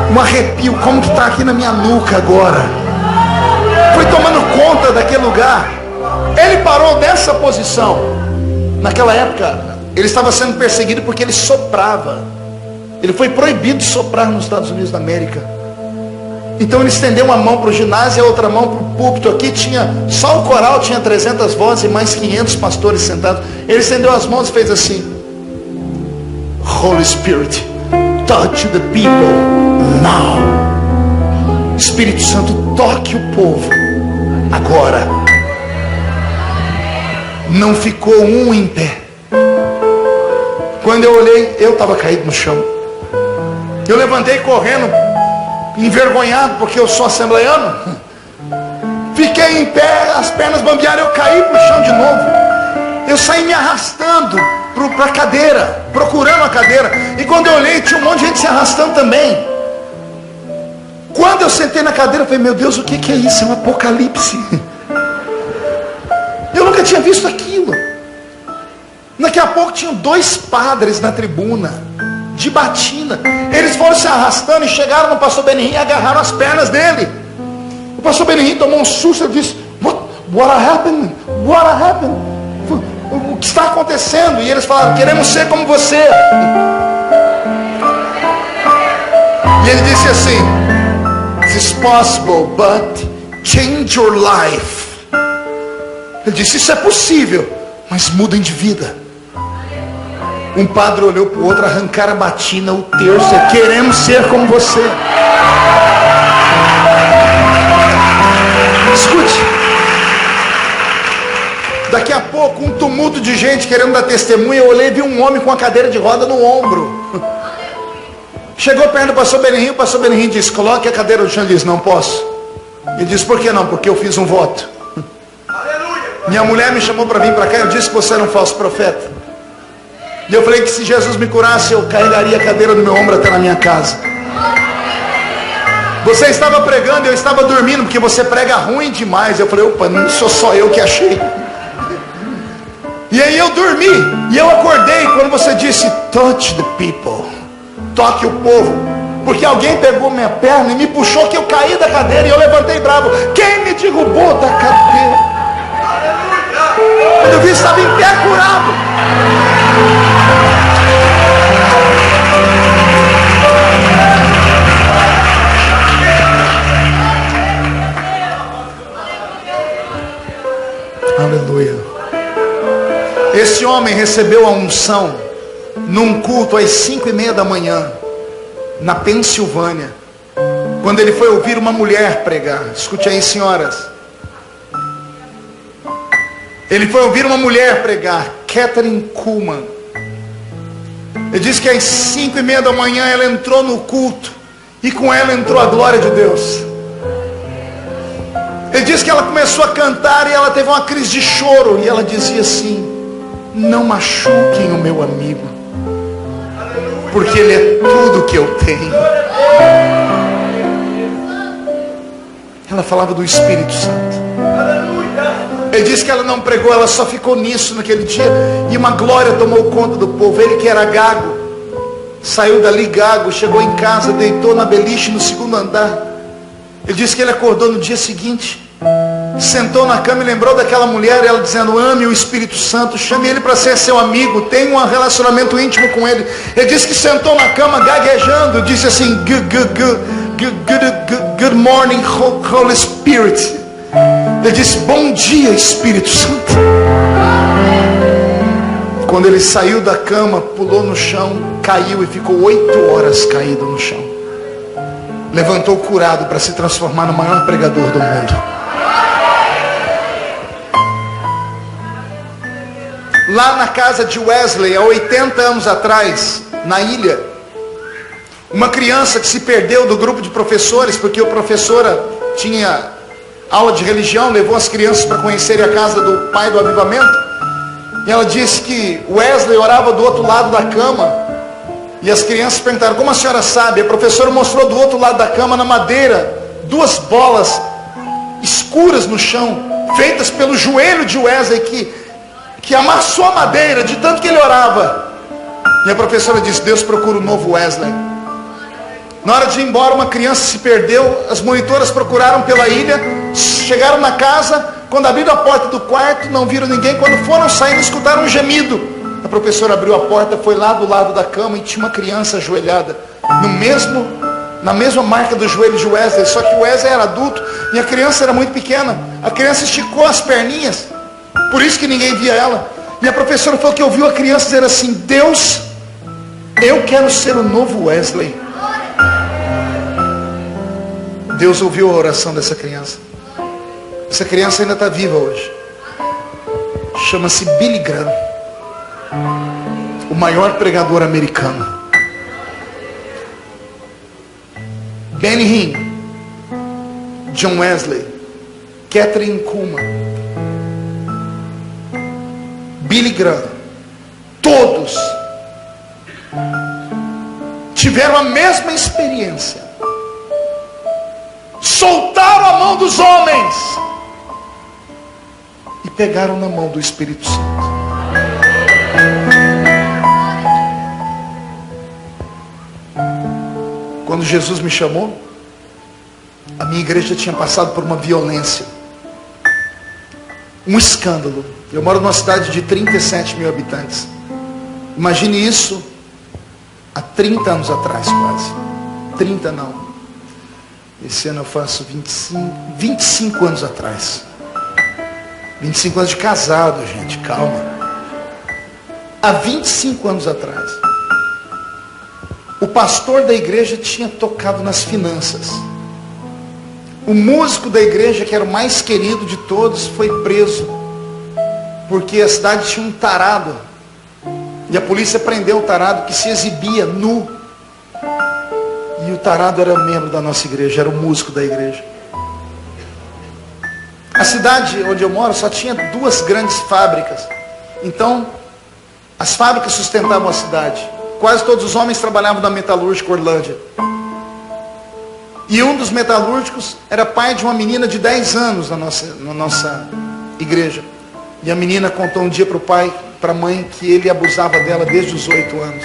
um arrepio, como que está aqui na minha nuca agora. Foi tomando conta daquele lugar. Ele parou nessa posição. Naquela época, ele estava sendo perseguido porque ele soprava. Ele foi proibido de soprar nos Estados Unidos da América. Então ele estendeu uma mão para o ginásio e a outra mão para o púlpito. Aqui tinha, só o coral tinha 300 vozes e mais 500 pastores sentados. Ele estendeu as mãos e fez assim: Holy Spirit, touch the people now. Espírito Santo, toque o povo agora. Não ficou um em pé. Quando eu olhei, eu estava caído no chão. Eu levantei correndo, envergonhado, porque eu sou assembleiano. Fiquei em pé, as pernas bambearam, eu caí para o chão de novo. Eu saí me arrastando para a cadeira, procurando a cadeira. E quando eu olhei, tinha um monte de gente se arrastando também. Quando eu sentei na cadeira, eu falei: meu Deus, o que é isso? É um apocalipse. Eu nunca tinha visto aquilo. Daqui a pouco tinham 2 padres na tribuna, de batina. Eles foram se arrastando e chegaram no pastor Benihim e agarraram as pernas dele. O pastor Benihim tomou um susto e disse: What happened? What happened? O que está acontecendo? E eles falaram: queremos ser como você. E ele disse assim: This is possible, but change your life. Ele disse: isso é possível, mas mudem de vida. Um padre olhou para o outro, arrancaram a batina, o terço: queremos ser como você. Escute. Daqui a pouco, um tumulto de gente querendo dar testemunha. Eu olhei e vi um homem com a cadeira de roda no ombro. Chegou perto do pastor Benihim. O pastor Benihim disse: coloque a cadeira no chão. Ele disse: não posso. Ele disse: por que não? Porque eu fiz um voto. Minha mulher me chamou para vir para cá. Eu disse que você era um falso profeta. E eu falei que se Jesus me curasse, eu carregaria a cadeira no meu ombro até na minha casa. Você estava pregando e eu estava dormindo, porque você prega ruim demais. Eu falei: opa, não sou só eu que achei. E aí eu dormi. E eu acordei quando você disse: touch the people. Toque o povo. Porque alguém pegou minha perna e me puxou, que eu caí da cadeira. E eu levantei bravo: quem me derrubou da cadeira? Quando eu vi, estava em pé, curado. Aleluia. Esse homem recebeu a unção num culto às 5:30 da manhã, na Pensilvânia, quando ele foi ouvir uma mulher pregar. Escute aí, senhoras. Ele foi ouvir uma mulher pregar, Kathryn Kuhlman. Ele diz que às 5:30 da manhã ela entrou no culto, e com ela entrou a glória de Deus. Ele diz que ela começou a cantar e ela teve uma crise de choro. E ela dizia assim: não machuquem o meu amigo, porque ele é tudo que eu tenho. Ela falava do Espírito Santo. Ele disse que ela não pregou, ela só ficou nisso naquele dia. E uma glória tomou conta do povo. Ele, que era gago, saiu dali gago, chegou em casa, deitou na beliche no 2º andar. Ele disse que ele acordou no dia seguinte, sentou na cama e lembrou daquela mulher, ela dizendo: ame o Espírito Santo, chame ele para ser seu amigo, tenha um relacionamento íntimo com ele. Ele disse que sentou na cama gaguejando, disse assim: good morning, Holy Spirit. Ele disse: bom dia, Espírito Santo. Quando ele saiu da cama, pulou no chão, caiu e ficou 8 horas caído no chão. Levantou curado para se transformar no maior pregador do mundo. Lá na casa de Wesley, há 80 anos atrás, na ilha, uma criança que se perdeu do grupo de professores, porque a professora tinha aula de religião, levou as crianças para conhecerem a casa do pai do avivamento. E ela disse que Wesley orava do outro lado da cama. E as crianças perguntaram: como a senhora sabe? A professora mostrou do outro lado da cama, na madeira, 2 bolas escuras no chão, feitas pelo joelho de Wesley, que amassou a madeira de tanto que ele orava. E a professora disse: Deus procura um novo Wesley. Na hora de ir embora, uma criança se perdeu. As monitoras procuraram pela ilha, chegaram na casa. Quando abriram a porta do quarto, não viram ninguém. Quando foram saindo, escutaram um gemido. A professora abriu a porta, foi lá do lado da cama e tinha uma criança ajoelhada no mesmo na mesma marca do joelho de Wesley, só que o Wesley era adulto e a criança era muito pequena. A criança esticou as perninhas, por isso que ninguém via ela. E a professora falou que ouviu a criança dizer assim: Deus, eu quero ser o novo Wesley. Deus ouviu a oração dessa criança. Essa criança ainda está viva hoje. Chama-se Billy Graham, o maior pregador americano. Benny Hinn, John Wesley, Catherine Kuhlman, Billy Graham, todos tiveram a mesma experiência. Soltaram a mão dos homens e pegaram na mão do Espírito Santo. Quando Jesus me chamou, a minha igreja tinha passado por uma violência, um escândalo. Eu moro numa cidade de 37 mil habitantes. Imagine isso há 30 anos atrás, quase. 30 não. Esse ano eu faço 25 anos atrás. 25 anos de casado, gente, calma. Há 25 anos atrás, o pastor da igreja tinha tocado nas finanças. O músico da igreja, que era o mais querido de todos, foi preso, porque a cidade tinha um tarado, e a polícia prendeu o tarado que se exibia nu. E o tarado era membro da nossa igreja, era o músico da igreja. A cidade onde eu moro só tinha 2 grandes fábricas. Então, as fábricas sustentavam a cidade. Quase todos os homens trabalhavam na metalúrgica Orlândia. E um dos metalúrgicos era pai de uma menina de 10 anos na nossa igreja. E a menina contou um dia para o pai, para a mãe, que ele abusava dela desde os 8 anos.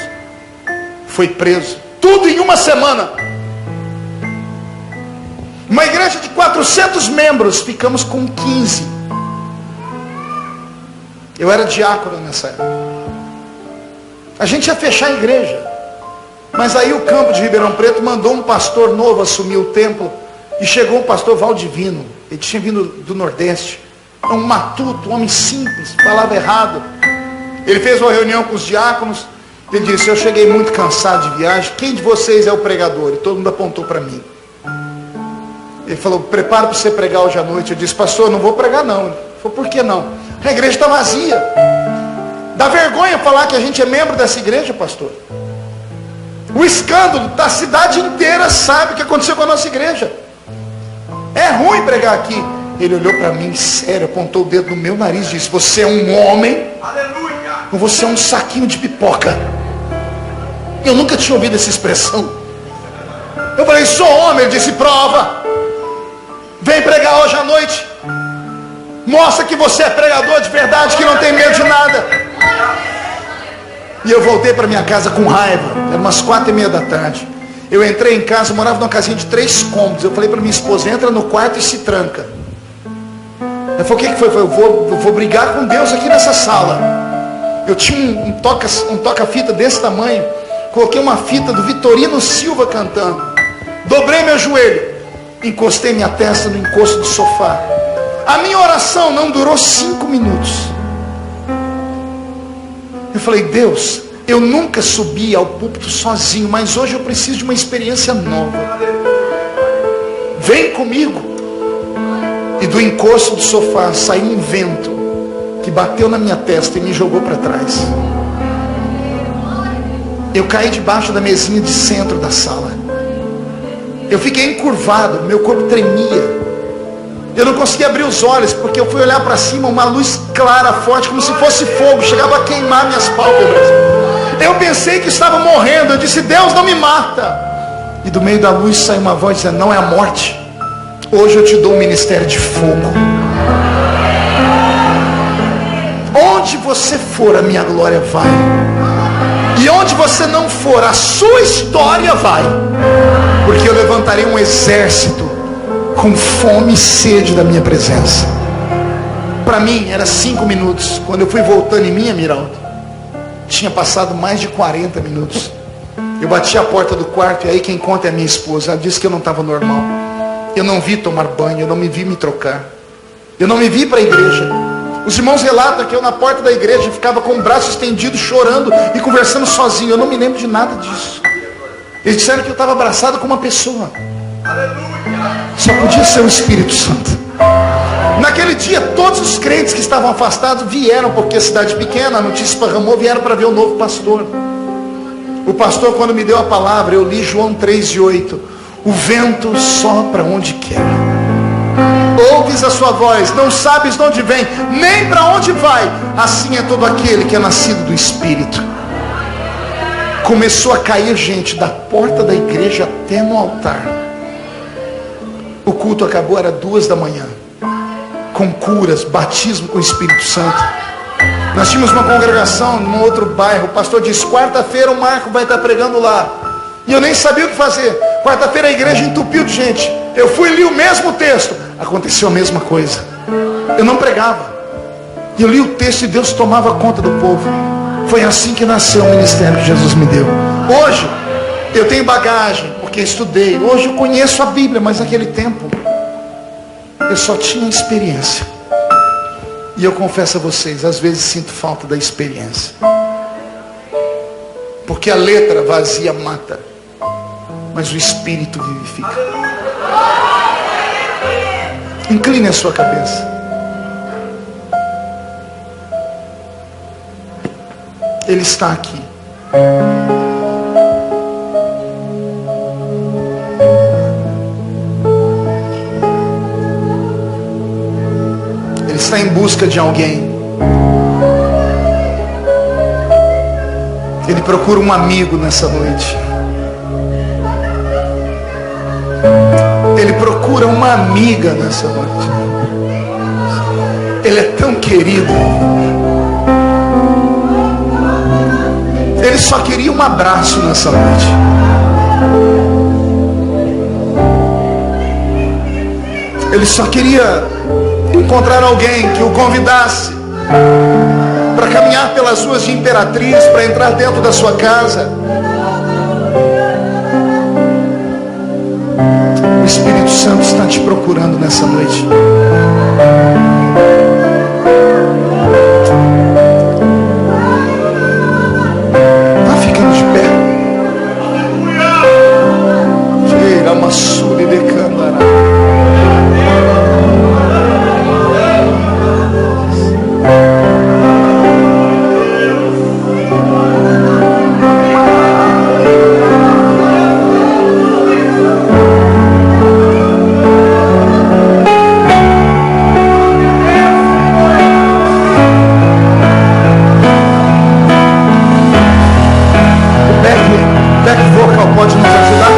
Foi preso. Tudo em uma semana. Uma igreja de 400 membros, ficamos com 15. Eu era diácono nessa época. A gente ia fechar a igreja. Mas aí o campo de Ribeirão Preto mandou um pastor novo assumir o templo. E chegou um pastor Valdivino. Ele tinha vindo do Nordeste. É um matuto, um homem simples, falava errado. Ele fez uma reunião com os diáconos. Ele disse: eu cheguei muito cansado de viagem. Quem de vocês é o pregador? E todo mundo apontou para mim. Ele falou: prepara para você pregar hoje à noite. Eu disse: pastor, não vou pregar não. Ele falou: por que não? A igreja está vazia. Dá vergonha falar que a gente é membro dessa igreja, pastor. O escândalo da cidade inteira sabe o que aconteceu com a nossa igreja. É ruim pregar aqui. Ele olhou para mim sério, apontou o dedo no meu nariz e disse: você é um homem, ou você é um saquinho de pipoca? Eu nunca tinha ouvido essa expressão. Eu falei: sou homem. Ele disse: prova. Vem pregar hoje à noite. Mostra que você é pregador de verdade, que não tem medo de nada. E eu voltei para minha casa com raiva. Era umas 4:30 da tarde. Eu entrei em casa, eu morava numa casinha de 3 cômodos. Eu falei para minha esposa: entra no quarto e se tranca. Ela falou: o que foi? Eu vou brigar com Deus aqui nessa sala. Eu tinha um toca-fita desse tamanho. Coloquei uma fita do Vitorino Silva cantando. Dobrei meu joelho. Encostei minha testa no encosto do sofá. A minha oração não durou 5 minutos. Eu falei: Deus, eu nunca subi ao púlpito sozinho, mas hoje eu preciso de uma experiência nova. Vem comigo. E do encosto do sofá saiu um vento que bateu na minha testa e me jogou para trás. Eu caí debaixo da mesinha de centro da sala. Eu fiquei encurvado, meu corpo tremia. Eu não conseguia abrir os olhos, porque eu fui olhar para cima, uma luz clara, forte, como se fosse fogo, chegava a queimar minhas pálpebras. Eu pensei que estava morrendo. Eu disse: Deus, não me mata. E do meio da luz saiu uma voz dizendo: não é a morte. Hoje eu te dou um ministério de fogo. Onde você for, a minha glória vai. E onde você não for, a sua história vai. Porque eu levantarei um exército com fome e sede da minha presença. Para mim era 5 minutos. Quando eu fui voltando em mim, Miraldo, tinha passado mais de 40 minutos. Eu bati a porta do quarto e aí quem conta é a minha esposa. Ela disse que eu não estava normal. Eu não vi tomar banho, eu não me vi me trocar. Eu não me vi para a igreja. Os irmãos relatam que eu na porta da igreja ficava com o braço estendido, chorando e conversando sozinho. Eu não me lembro de nada disso. Eles disseram que eu estava abraçado com uma pessoa. Só podia ser o Espírito Santo. Naquele dia, todos os crentes que estavam afastados vieram, porque a cidade pequena, a notícia esparramou, vieram para ver o novo pastor. O pastor, quando me deu a palavra, eu li João 3:8. O vento sopra onde quer. Ouves a sua voz, não sabes de onde vem, nem para onde vai. Assim é todo aquele que é nascido do Espírito. Começou a cair gente da porta da igreja até no altar. O culto acabou, era 2 da manhã. Com curas, batismo com o Espírito Santo. Nós tínhamos uma congregação num outro bairro. O pastor disse, quarta-feira o Marco vai estar pregando lá. E eu nem sabia o que fazer. Quarta-feira a igreja entupiu de gente. Eu fui e li o mesmo texto. Aconteceu a mesma coisa. Eu não pregava. Eu li o texto e Deus tomava conta do povo. Foi assim que nasceu o ministério que Jesus me deu. Hoje, eu tenho bagagem, porque estudei. Hoje eu conheço a Bíblia, mas naquele tempo, eu só tinha experiência. E eu confesso a vocês, às vezes sinto falta da experiência. Porque a letra vazia mata, mas o Espírito vivifica. Incline a sua cabeça. Ele está aqui. Ele está em busca de alguém. Ele procura um amigo nessa noite. Ele procura uma amiga nessa noite. Ele é tão querido. Ele só queria um abraço nessa noite. Ele só queria encontrar alguém que o convidasse para caminhar pelas ruas de Imperatriz, para entrar dentro da sua casa. O Espírito Santo está te procurando nessa noite. Está ficando de pé. Cheira uma suri de câmara. Pode nos ajudar?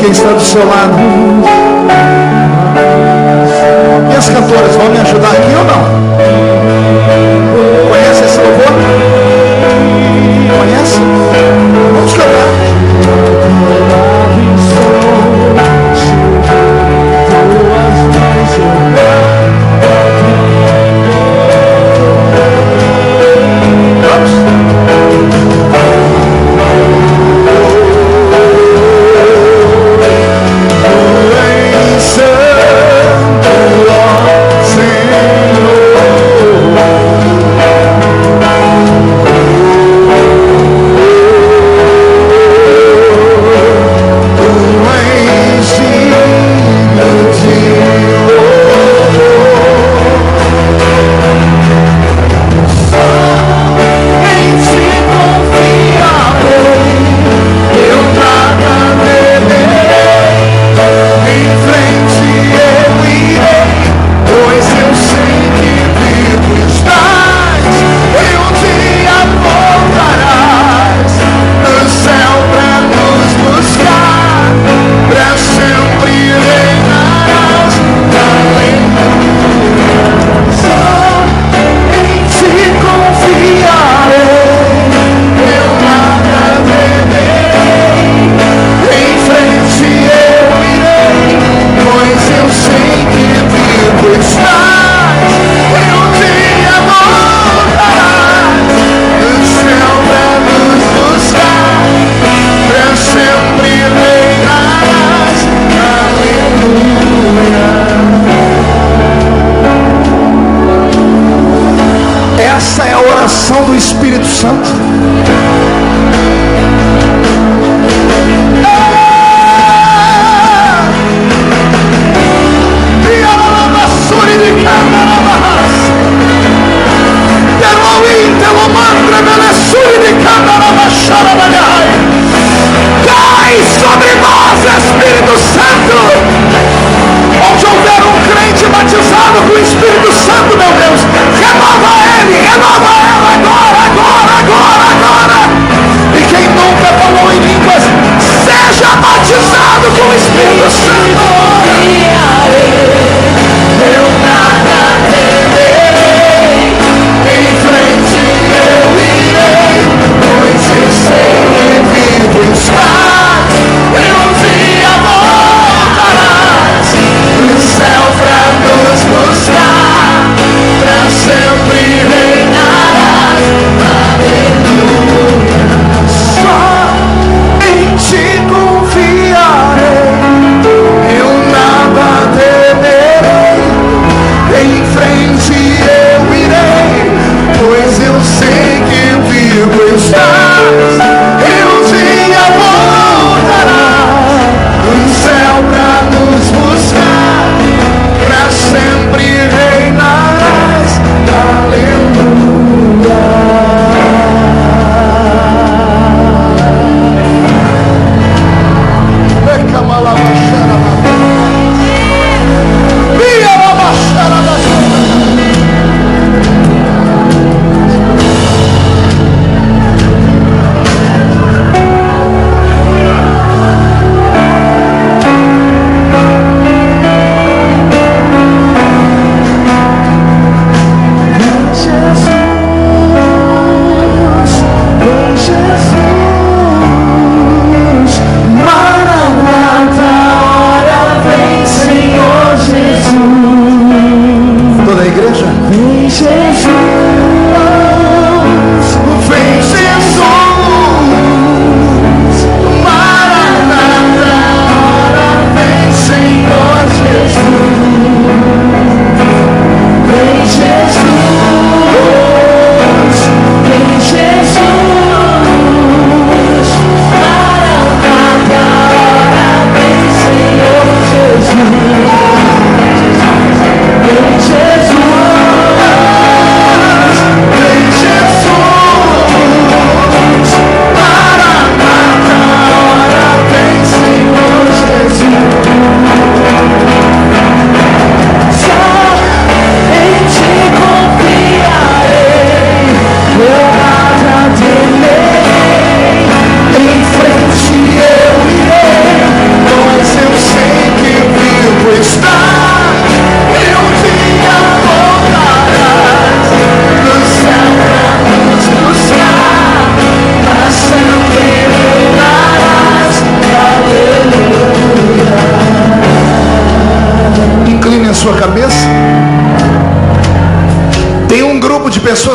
Quem está do seu lado? E as cantoras vão me ajudar aqui ou não? Conhece esse louvor? Conhece? Vamos cantar. Santo, ó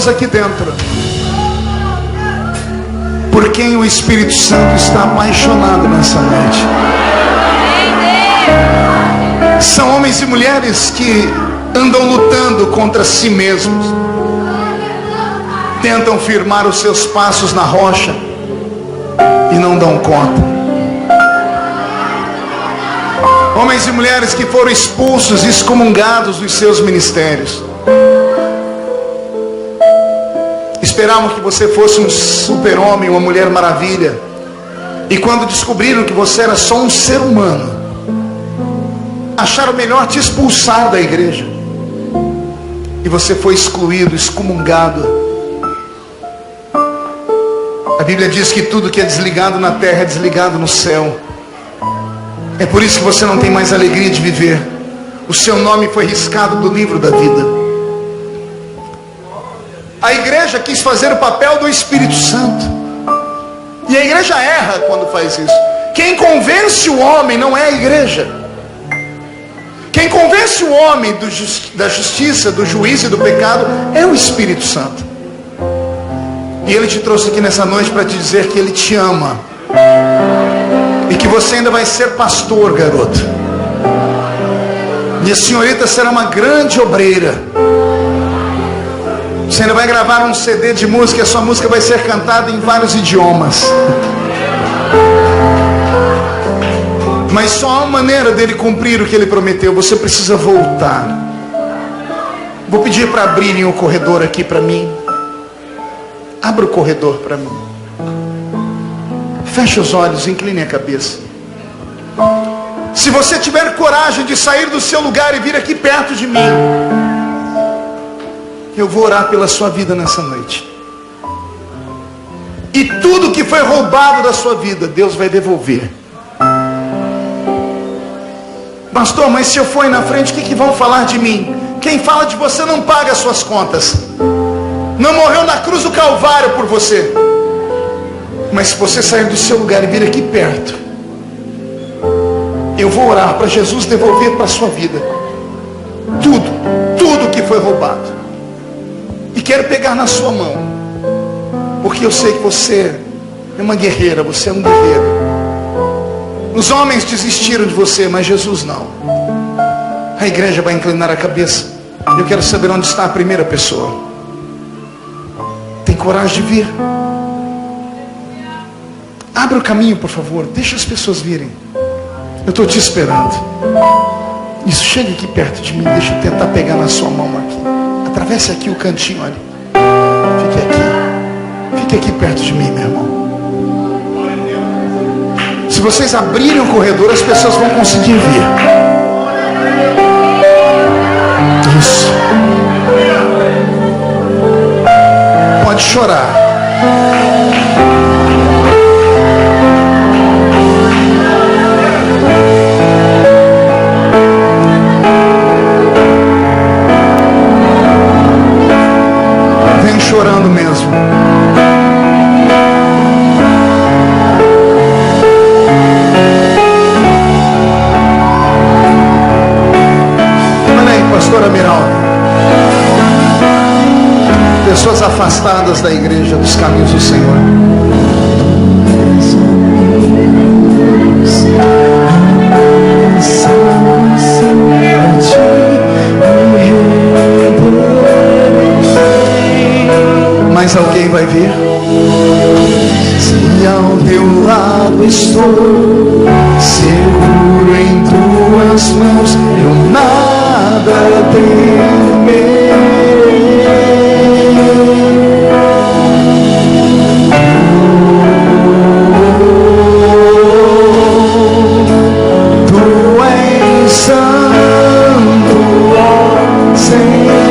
pessoas aqui dentro por quem o Espírito Santo está apaixonado nessa noite. São homens e mulheres que andam lutando contra si mesmos, tentam firmar os seus passos na rocha e não dão conta. Homens e mulheres que foram expulsos, excomungados dos seus ministérios. Esperavam que você fosse um super-homem, uma mulher maravilha, e quando descobriram que você era só um ser humano, acharam melhor te expulsar da igreja. E você foi excluído, excomungado. A Bíblia diz que tudo que é desligado na terra é desligado no céu. É por isso que você não tem mais alegria de viver. O seu nome foi riscado do livro da vida. A igreja quis fazer o papel do Espírito Santo. E a igreja erra quando faz isso. Quem convence o homem não é a igreja. Quem convence o homem da justiça, do juízo e do pecado é o Espírito Santo. E Ele te trouxe aqui nessa noite para te dizer que Ele te ama. E que você ainda vai ser pastor, garoto. E a senhorita será uma grande obreira. Você ainda vai gravar um CD de música e a sua música vai ser cantada em vários idiomas. Mas só há uma maneira dele cumprir o que ele prometeu. Você precisa voltar. Vou pedir para abrirem o corredor aqui para mim. Abra o corredor para mim. Feche os olhos, incline a cabeça. Se você tiver coragem de sair do seu lugar e vir aqui perto de mim, eu vou orar pela sua vida nessa noite. E tudo que foi roubado da sua vida, Deus vai devolver. Pastor, mas se eu for aí na frente, o que vão falar de mim? Quem fala de você não paga as suas contas. Não morreu na cruz do Calvário por você. Mas se você sair do seu lugar e vir aqui perto, eu vou orar para Jesus devolver para a sua vida tudo que foi roubado. E quero pegar na sua mão, porque eu sei que você é uma guerreira, você é um guerreiro. Os homens desistiram de você, mas Jesus não. A igreja vai inclinar a cabeça. Eu quero saber onde está a primeira pessoa. Tem coragem de vir? Abre o caminho, por favor. Deixa as pessoas virem. Eu estou te esperando. Isso, chega aqui perto de mim. Deixa eu tentar pegar na sua mão aqui. Atravesse aqui o cantinho, olha. Fique aqui. Fique aqui perto de mim, meu irmão. Se vocês abrirem o corredor, as pessoas vão conseguir vir. Isso. Pode chorar. Vem chorando mesmo. Pastor Amiral, pessoas afastadas da igreja, dos caminhos do Senhor. Mas alguém vai vir. Se ao teu lado estou, seguro em tuas mãos, eu nada temerei. Tu és santo, ó Senhor.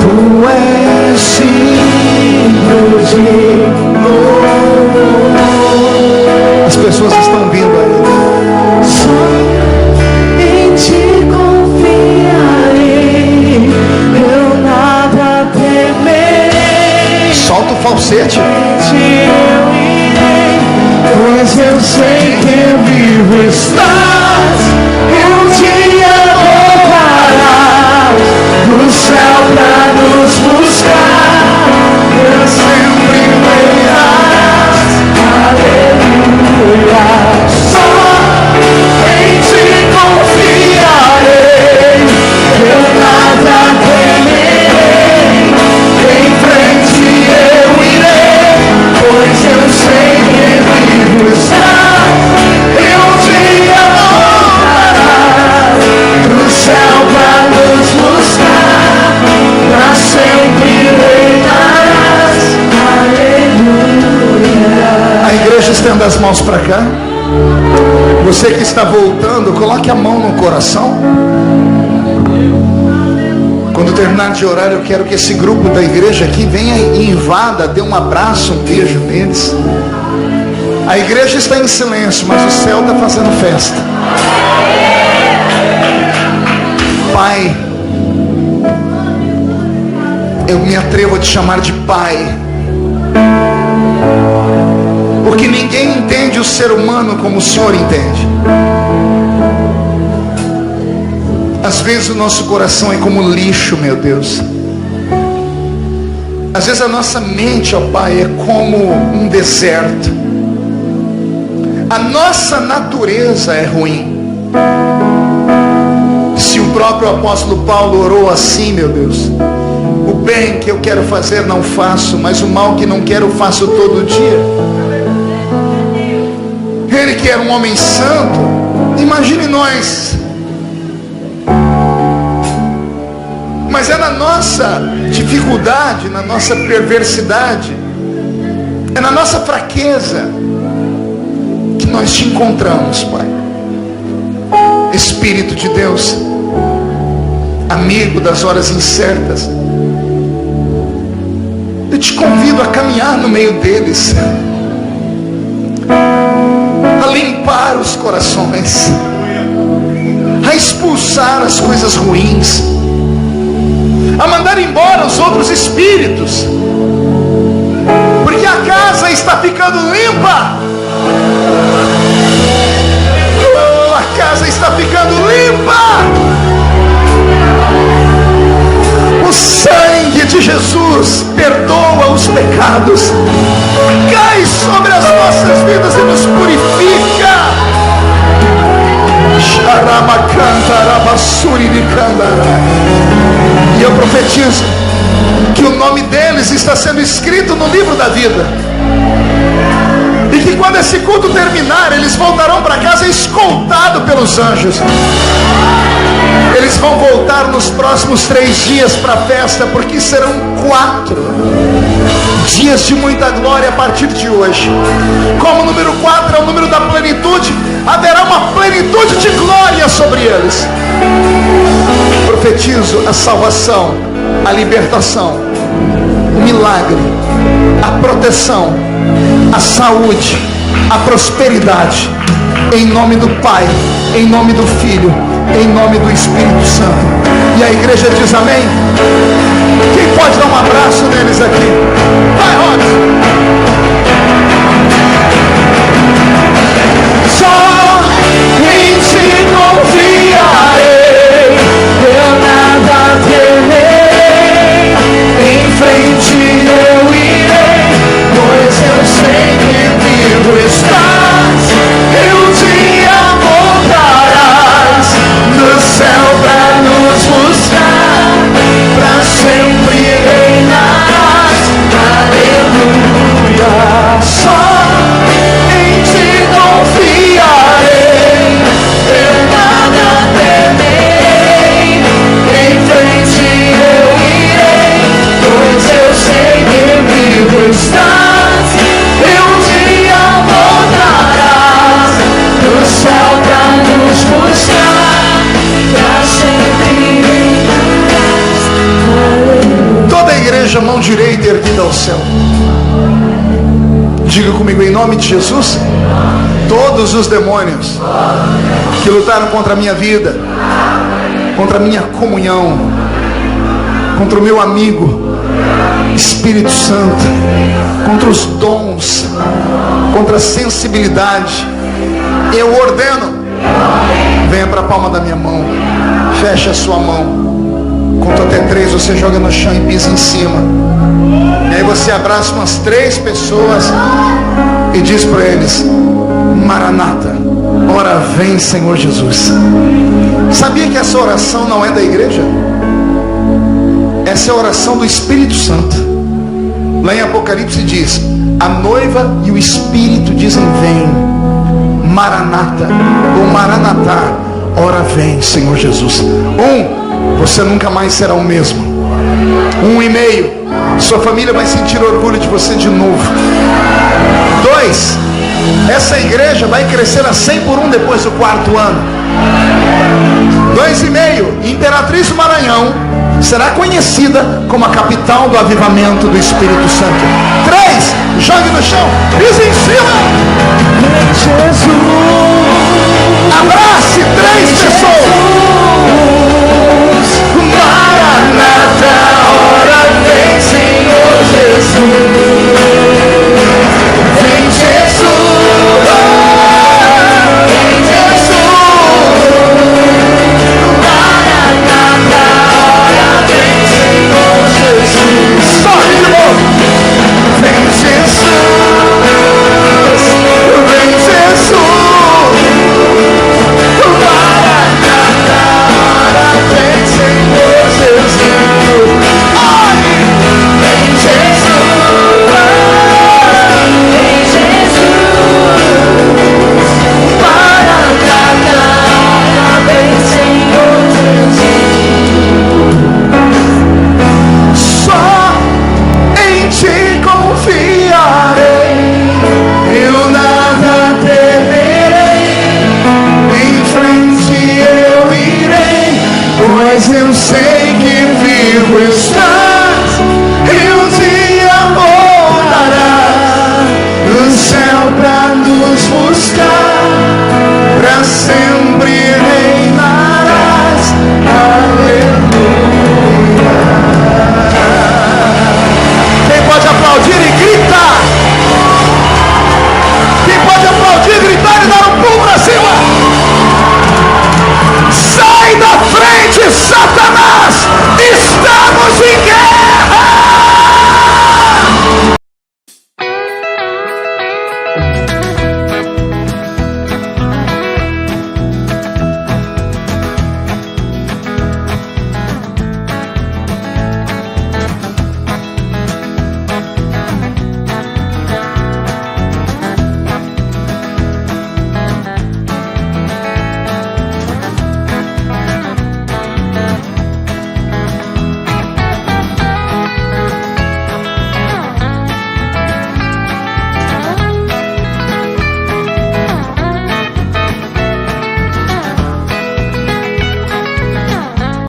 Tu és digno de glória. mãos para cá. Você que está voltando, coloque a mão no coração. Quando terminar de orar, eu quero que esse grupo da igreja aqui venha e invada, dê um abraço, um beijo neles. A igreja está em silêncio, mas o céu está fazendo festa. Pai, eu me atrevo a te chamar de Pai, porque ninguém entende o ser humano como o Senhor entende. Às vezes o nosso coração é como lixo, meu Deus. Às vezes a nossa mente, ó Pai, é como um deserto. A nossa natureza é ruim. Se o próprio apóstolo Paulo orou assim, meu Deus: o bem que eu quero fazer não faço, mas o mal que não quero faço todo dia. Ele que era um homem santo, imagine nós. Mas é na nossa dificuldade, na nossa perversidade, é na nossa fraqueza que nós te encontramos, Pai. Espírito de Deus, amigo das horas incertas, eu te convido a caminhar no meio deles, a limpar os corações, a expulsar as coisas ruins, a mandar embora os outros espíritos, porque a casa está ficando limpa. Oh, a casa está ficando limpa. O sangue de Jesus perdoa os pecados, cai sobre as nossas vidas e nos purifica. E eu profetizo que o nome deles está sendo escrito no livro da vida, e que quando esse culto terminar, eles voltarão para casa escoltados pelos anjos. Eles vão voltar nos próximos 3 dias para a festa, porque serão 4 dias de muita glória a partir de hoje. Como o número 4 é o número da plenitude, haverá uma plenitude de glória sobre eles. Profetizo a salvação, a libertação, o milagre, a proteção, a saúde, a prosperidade, em nome do Pai, em nome do Filho, em nome do Espírito Santo. E a igreja diz amém. Quem pode dar um abraço neles aqui? Vai, Rod. Só em ti confiarei, eu nada temerei, em frente eu irei, pois eu sei que vivo estás, e um dia voltarás do céu pra nos buscar, pra sempre reinarás, aleluia. Só em ti confiarei, eu nada temerei, em frente eu irei, pois eu sei que vivo estás, e um dia voltarás do céu pra nos buscar, pra sempre reinarás. Toda a igreja, mão direita erguida ao céu. Diga comigo, em nome de Jesus: todos os demônios que lutaram contra a minha vida, contra a minha comunhão, contra o meu amigo Espírito Santo, contra os dons, contra a sensibilidade, eu ordeno, venha para a palma da minha mão, feche a sua mão, conto até 3, você joga no chão e pisa em cima. E aí você abraça umas 3 pessoas e diz para eles: Maranata, ora vem Senhor Jesus. Sabia que essa oração não é da igreja? Essa é a oração do Espírito Santo. Lá em Apocalipse diz: a noiva e o Espírito dizem vem. Maranata, ou Maranatá, ora vem Senhor Jesus. Você nunca mais será o mesmo. 1,5, sua família vai sentir orgulho de você de novo. 2, essa igreja vai crescer a 100 por 1 depois do 4º ano. 2,5. Imperatriz do Maranhão será conhecida como a capital do avivamento do Espírito Santo. 3. Jogue no chão, pisa em cima. Abrace 3 pessoas. Maranata, hora vem, Senhor Jesus. Vem Jesus, vem Jesus. Maranata, hora vem, Senhor Jesus. Sobe de novo. Vem Jesus, vem Jesus. Maranata, hora vem, Senhor Jesus. Ai, vem Jesus, vem Jesus. Maranata, hora vem, Senhor Jesus. Só em ti confiarei, eu nada temerei, em frente eu irei, pois eu sei que vivo